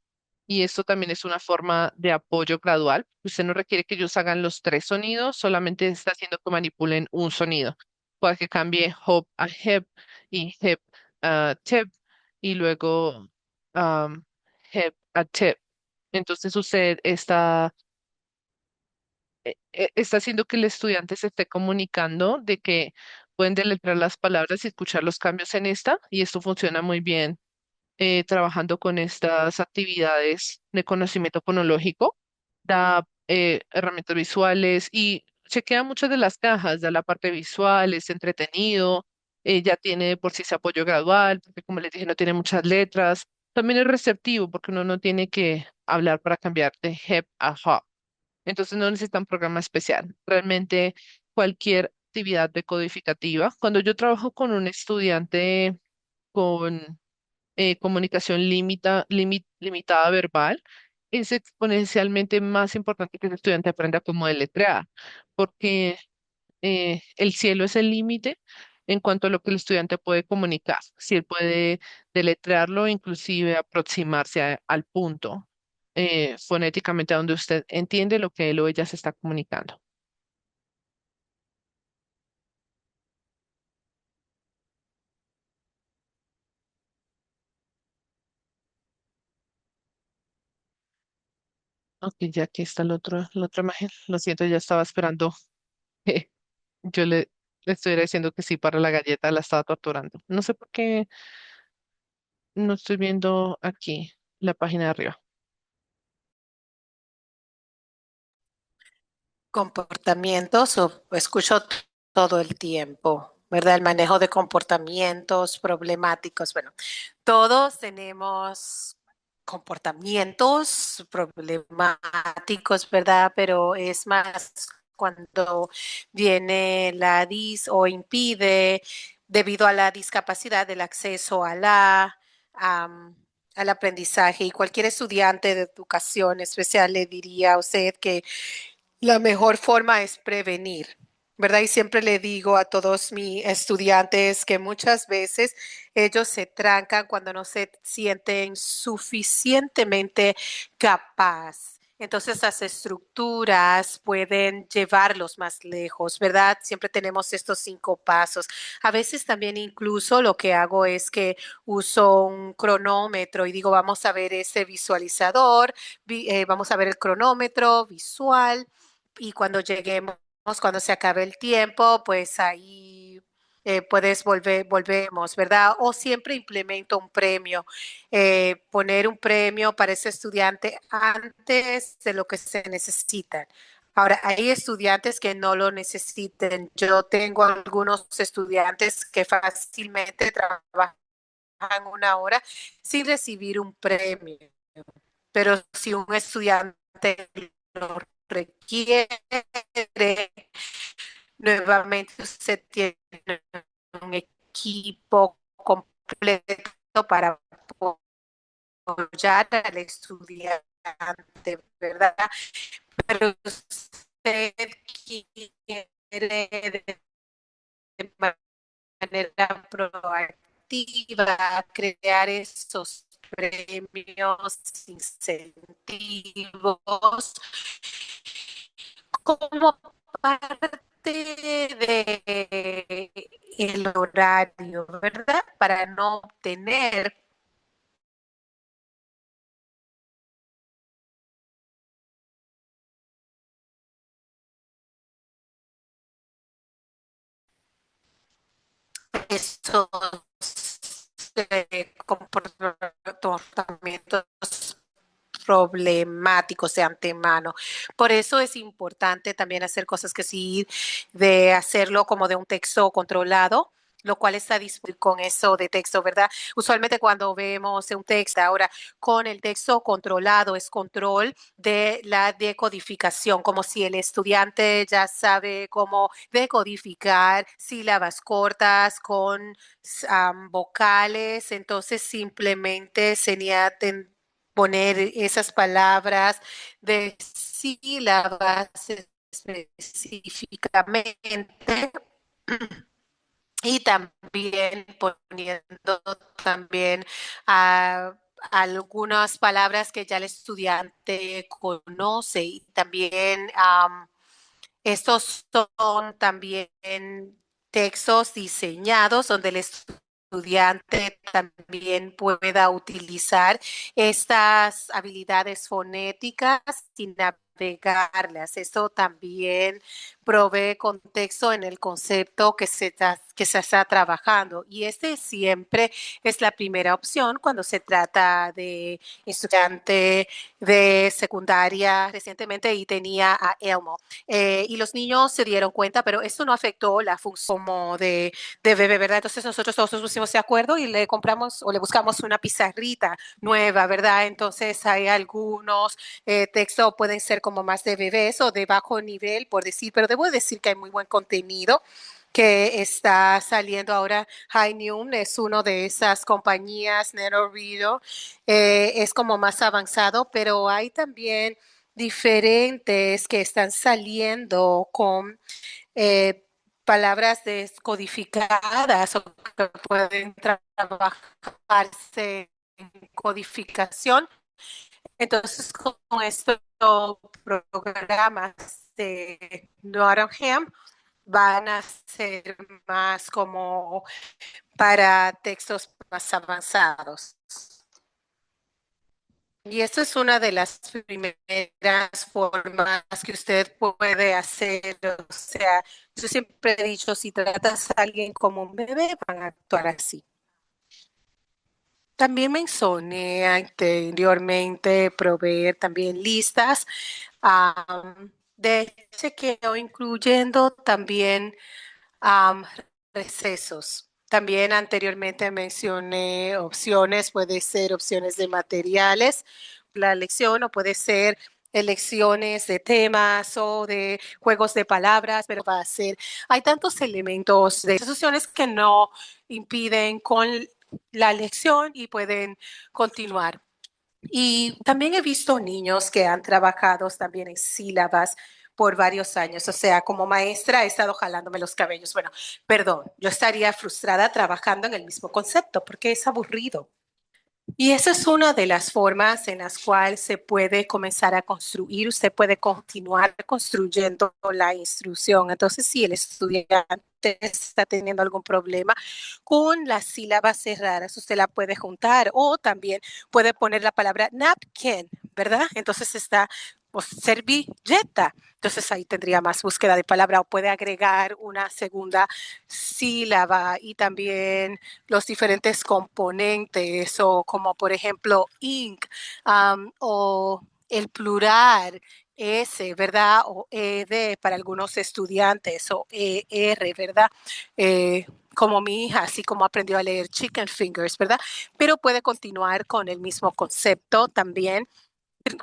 Y esto también es una forma de apoyo gradual. Usted no requiere que ellos hagan los tres sonidos, solamente está haciendo que manipulen un sonido. Puede que cambie hop a hep y hep a tep y luego um, hep a tep. Entonces usted está haciendo que el estudiante se esté comunicando de que pueden deletrear las palabras y escuchar los cambios en esta, y esto funciona muy bien trabajando con estas actividades de conocimiento fonológico, da herramientas visuales y chequea muchas de las cajas, da la parte visual, es entretenido, ya tiene de por sí ese apoyo gradual, porque como les dije, no tiene muchas letras. También es receptivo porque uno no tiene que hablar para cambiar de hep a hop. Entonces no necesitan programa especial. Realmente cualquier actividad decodificativa. Cuando yo trabajo con un estudiante con comunicación limitada verbal, es exponencialmente más importante que ese estudiante aprenda cómo deletrear, porque el cielo es el límite en cuanto a lo que el estudiante puede comunicar. Si él puede deletrearlo, inclusive aproximarse al punto fonéticamente a donde usted entiende lo que él o ella se está comunicando. Ok, ya aquí está la otra imagen. Lo siento, ya estaba esperando que yo le estuviera diciendo que sí para la galleta, la estaba torturando. No sé por qué no estoy viendo aquí la página de arriba. Comportamientos, o escucho todo el tiempo, ¿verdad? El manejo de comportamientos problemáticos. Bueno, todos tenemos comportamientos problemáticos, ¿verdad? Pero es más cuando viene la dis o impide debido a la discapacidad del acceso a am, al aprendizaje. Y cualquier estudiante de educación especial le diría a usted que la mejor forma es prevenir, ¿verdad? Y siempre le digo a todos mis estudiantes que muchas veces ellos se trancan cuando no se sienten suficientemente capaz. Entonces las estructuras pueden llevarlos más lejos, ¿verdad? Siempre tenemos estos 5 pasos. A veces también incluso lo que hago es que uso un cronómetro y digo, vamos a ver ese visualizador, vamos a ver el cronómetro visual y cuando lleguemos, cuando se acabe el tiempo, pues ahí puedes volvemos, ¿verdad? O siempre implemento un premio, poner un premio para ese estudiante antes de lo que se necesitan. Ahora, hay estudiantes que no lo necesiten. Yo tengo algunos estudiantes que fácilmente trabajan 1 hora sin recibir un premio. Pero si un estudiante lo requiere, nuevamente usted tiene un equipo completo para apoyar al estudiante, ¿verdad? Pero usted quiere de manera proactiva crear esos premios, incentivos, como parte de el horario, ¿verdad? Para no obtener esos comportamientos problemáticos de antemano. Por eso es importante también hacer cosas que sí, de hacerlo como de un texto controlado, lo cual está disponible con eso de texto, ¿verdad? Usualmente cuando vemos un texto ahora con el texto controlado es control de la decodificación, como si el estudiante ya sabe cómo decodificar sílabas cortas con vocales, entonces simplemente sería poner esas palabras de sílabas específicamente y también poniendo también a algunas palabras que ya el estudiante conoce y también estos son también textos diseñados donde el estudiante también pueda utilizar estas habilidades fonéticas y navegarlas. Esto también provee contexto en el concepto que se está trabajando. Y este siempre es la primera opción cuando se trata de estudiante de secundaria recientemente y tenía a Elmo. Y los niños se dieron cuenta, pero esto no afectó la función como de bebé, ¿verdad? Entonces nosotros todos nos pusimos de acuerdo y le compramos o le buscamos una pizarrita nueva, ¿verdad? Entonces hay algunos textos pueden ser como más de bebés o de bajo nivel, por decir, pero debo decir que hay muy buen contenido que está saliendo ahora. High Noon es una de esas compañías, NetReader, es como más avanzado, pero hay también diferentes que están saliendo con eh, palabras descodificadas o que pueden trabajarse en codificación. Entonces, con estos programas de Nottingham van a ser más como para textos más avanzados. Y esto es una de las primeras formas que usted puede hacer. O sea, yo siempre he dicho, si tratas a alguien como un bebé, van a actuar así. También mencioné anteriormente proveer también listas de chequeo, incluyendo también um, recesos. También anteriormente mencioné opciones, puede ser opciones de materiales, la lección o puede ser elecciones de temas o de juegos de palabras, pero va a ser, hay tantos elementos de opciones que no impiden con la lección y pueden continuar. Y también he visto niños que han trabajado también en sílabas por varios años. O sea, como maestra he estado jalándome los cabellos. Bueno, perdón, yo estaría frustrada trabajando en el mismo concepto porque es aburrido. Y esa es una de las formas en las cuales se puede comenzar a construir, usted puede continuar construyendo la instrucción. Entonces, si el estudiante está teniendo algún problema con las sílabas cerradas, usted la puede juntar o también puede poner la palabra napkin, ¿verdad? Entonces está pues, servilleta. Entonces ahí tendría más búsqueda de palabra o puede agregar una segunda sílaba y también los diferentes componentes o como por ejemplo ink o el plural S, ¿verdad? O ED para algunos estudiantes o ER, ¿verdad? Como mi hija, así como aprendió a leer chicken fingers, ¿verdad? Pero puede continuar con el mismo concepto también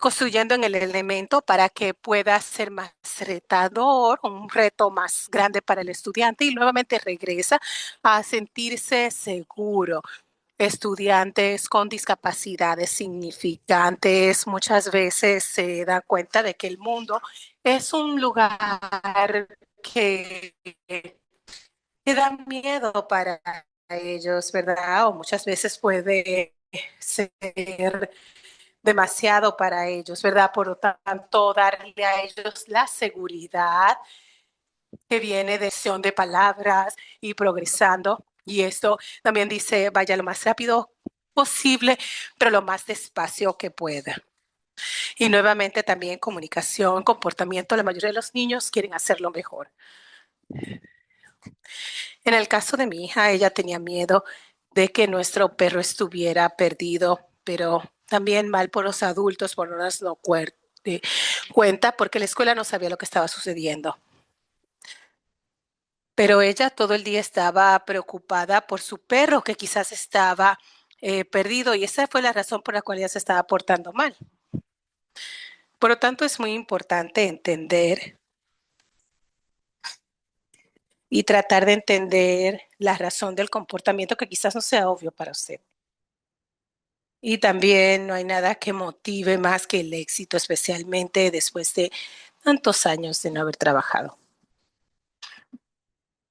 construyendo en el elemento para que pueda ser más retador, un reto más grande para el estudiante y nuevamente regresa a sentirse seguro. Estudiantes con discapacidades significantes muchas veces se dan cuenta de que el mundo es un lugar que, que da miedo para ellos, ¿verdad? O muchas veces puede ser demasiado para ellos, ¿verdad? Por lo tanto, darle a ellos la seguridad que viene de acción de palabras y progresando. Y esto también dice, vaya lo más rápido posible, pero lo más despacio que pueda. Y nuevamente también comunicación, comportamiento. La mayoría de los niños quieren hacerlo mejor. En el caso de mi hija, ella tenía miedo de que nuestro perro estuviera perdido, pero también mal por los adultos por no darnos cuenta porque la escuela no sabía lo que estaba sucediendo. Pero ella todo el día estaba preocupada por su perro que quizás estaba perdido y esa fue la razón por la cual ella se estaba portando mal. Por lo tanto, es muy importante entender y tratar de entender la razón del comportamiento que quizás no sea obvio para usted. Y también no hay nada que motive más que el éxito, especialmente después de tantos años de no haber trabajado.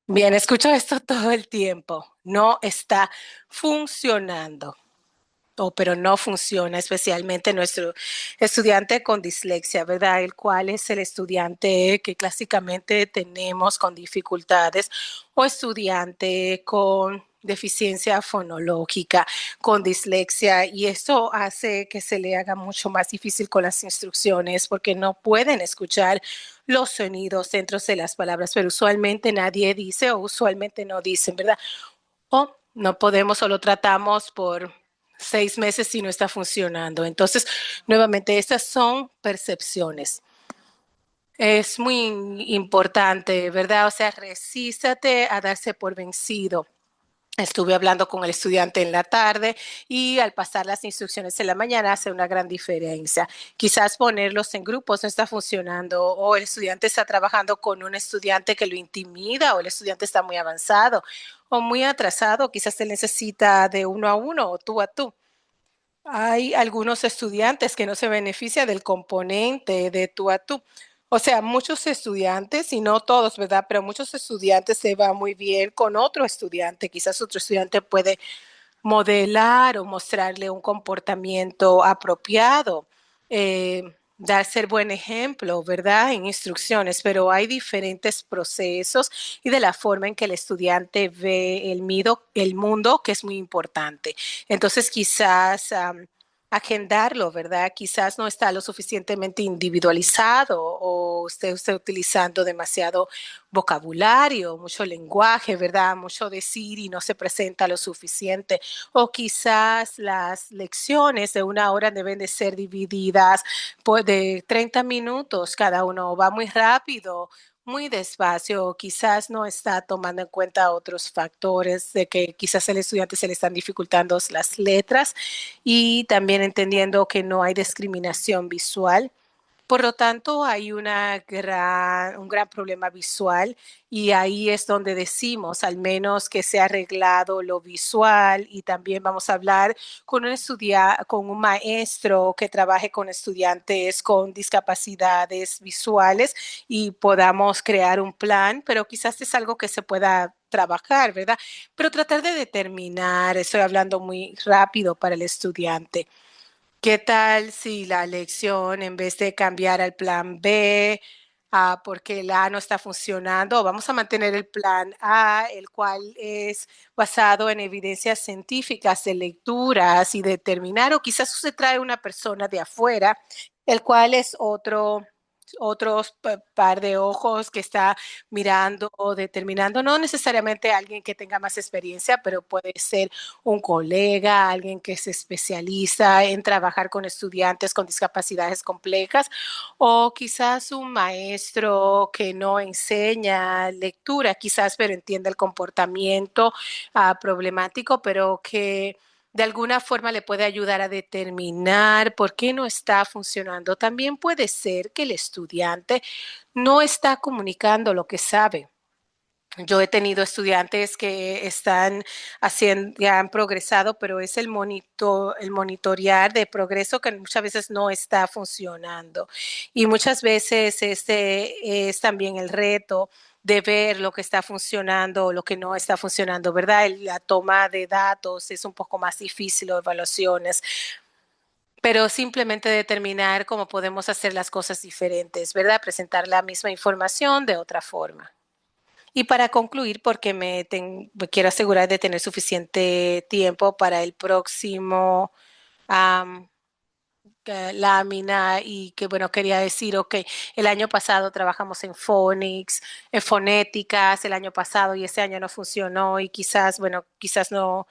Bien, escucho esto todo el tiempo. No está funcionando. Oh, pero no funciona, especialmente nuestro estudiante con dislexia, ¿verdad? El cual es el estudiante que clásicamente tenemos con dificultades o estudiante con deficiencia fonológica, con dislexia, y esto hace que se le haga mucho más difícil con las instrucciones porque no pueden escuchar los sonidos dentro de las palabras, pero usualmente nadie dice o usualmente no dicen, ¿verdad? O no podemos o lo tratamos por 6 meses y no está funcionando. Entonces, nuevamente, estas son percepciones. Es muy importante, ¿verdad? O sea, resístate a darse por vencido. Estuve hablando con el estudiante en la tarde y al pasar las instrucciones en la mañana hace una gran diferencia. Quizás ponerlos en grupos no está funcionando o el estudiante está trabajando con un estudiante que lo intimida o el estudiante está muy avanzado o muy atrasado. Quizás se necesita de uno a uno o tú a tú. Hay algunos estudiantes que no se benefician del componente de tú a tú. O sea, muchos estudiantes, y no todos, ¿verdad? Pero muchos estudiantes se van muy bien con otro estudiante. Quizás otro estudiante puede modelar o mostrarle un comportamiento apropiado, dar ser buen ejemplo, ¿verdad? En instrucciones, pero hay diferentes procesos y de la forma en que el estudiante ve el mundo, que es muy importante. Entonces, quizás agendarlo, ¿verdad? Quizás no está lo suficientemente individualizado o usted está utilizando demasiado vocabulario, mucho lenguaje, ¿verdad? Mucho decir y no se presenta lo suficiente. O quizás las lecciones de una hora deben de ser divididas pues, de 30 minutos cada uno. Va muy rápido, muy despacio, o quizás no está tomando en cuenta otros factores de que quizás al estudiante se le están dificultando las letras y también entendiendo que no hay discriminación visual. Por lo tanto, hay un gran problema visual y ahí es donde decimos, al menos que se ha arreglado lo visual y también vamos a hablar con con un maestro que trabaje con estudiantes con discapacidades visuales y podamos crear un plan, pero quizás es algo que se pueda trabajar, ¿verdad? Pero tratar de determinar, estoy hablando muy rápido para el estudiante. ¿Qué tal si la lección, en vez de cambiar al plan B, porque el A no está funcionando, vamos a mantener el plan A, el cual es basado en evidencias científicas de lecturas y determinar, o quizás usted trae una persona de afuera, el cual es otros par de ojos que está mirando o determinando, no necesariamente alguien que tenga más experiencia, pero puede ser un colega, alguien que se especializa en trabajar con estudiantes con discapacidades complejas o quizás un maestro que no enseña lectura, quizás pero entiende el comportamiento problemático, pero que de alguna forma le puede ayudar a determinar por qué no está funcionando. También puede ser que el estudiante no está comunicando lo que sabe. Yo he tenido estudiantes que están haciendo, ya han progresado, pero es el monitorear de progreso que muchas veces no está funcionando. Y muchas veces este es también el reto de ver lo que está funcionando o lo que no está funcionando, ¿verdad? La toma de datos es un poco más difícil o evaluaciones, pero simplemente determinar cómo podemos hacer las cosas diferentes, ¿verdad? Presentar la misma información de otra forma. Y para concluir, porque me quiero asegurar de tener suficiente tiempo para el próximo lámina y que bueno, quería decir, ok, el año pasado trabajamos en phonics, en fonéticas, el año pasado y ese año no funcionó y quizás, bueno, quizás no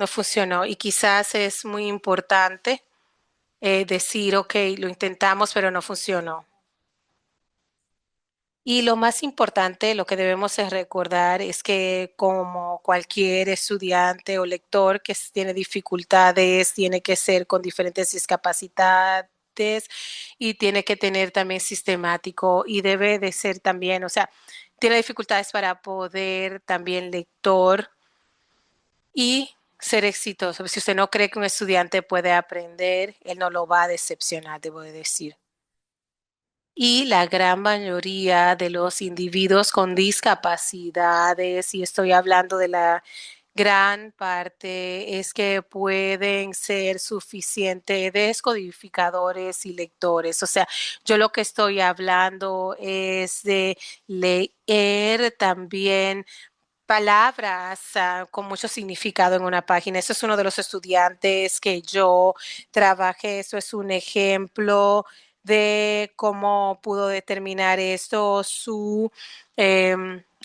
funcionó y quizás es muy importante decir, ok, lo intentamos, pero no funcionó. Y lo más importante, lo que debemos es recordar es que como cualquier estudiante o lector que tiene dificultades, tiene que ser con diferentes discapacidades y tiene que tener también sistemático y debe de ser también, o sea, tiene dificultades para poder también lector y ser exitoso. Si usted no cree que un estudiante puede aprender, él no lo va a decepcionar, debo de decir. Y la gran mayoría de los individuos con discapacidades, y estoy hablando de la gran parte, es que pueden ser suficientes descodificadores y lectores. O sea, yo lo que estoy hablando es de leer también palabras con mucho significado en una página. Eso es uno de los estudiantes que yo trabajé. Eso es un ejemplo de cómo pudo determinar esto.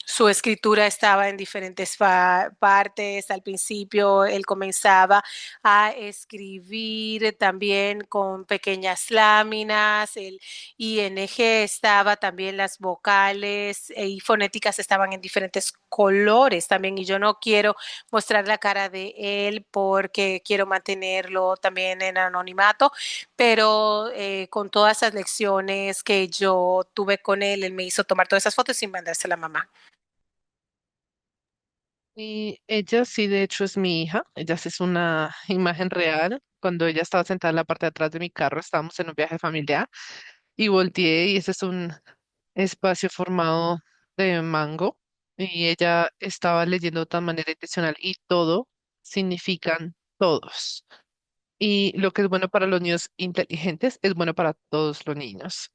Su escritura estaba en diferentes partes. Al principio él comenzaba a escribir también con pequeñas láminas. El ING estaba también las vocales y fonéticas estaban en diferentes colores también y yo no quiero mostrar la cara de él porque quiero mantenerlo también en anonimato, pero con todas esas lecciones que yo tuve con él, él me hizo tomar todas esas fotos sin mandarse a la mamá. Y ella sí, de hecho, es mi hija. Ella sí es una imagen real. Cuando ella estaba sentada en la parte de atrás de mi carro, estábamos en un viaje familiar y volteé y ese es un espacio formado de mango y ella estaba leyendo de otra manera intencional y todo significan todos. Y lo que es bueno para los niños inteligentes es bueno para todos los niños.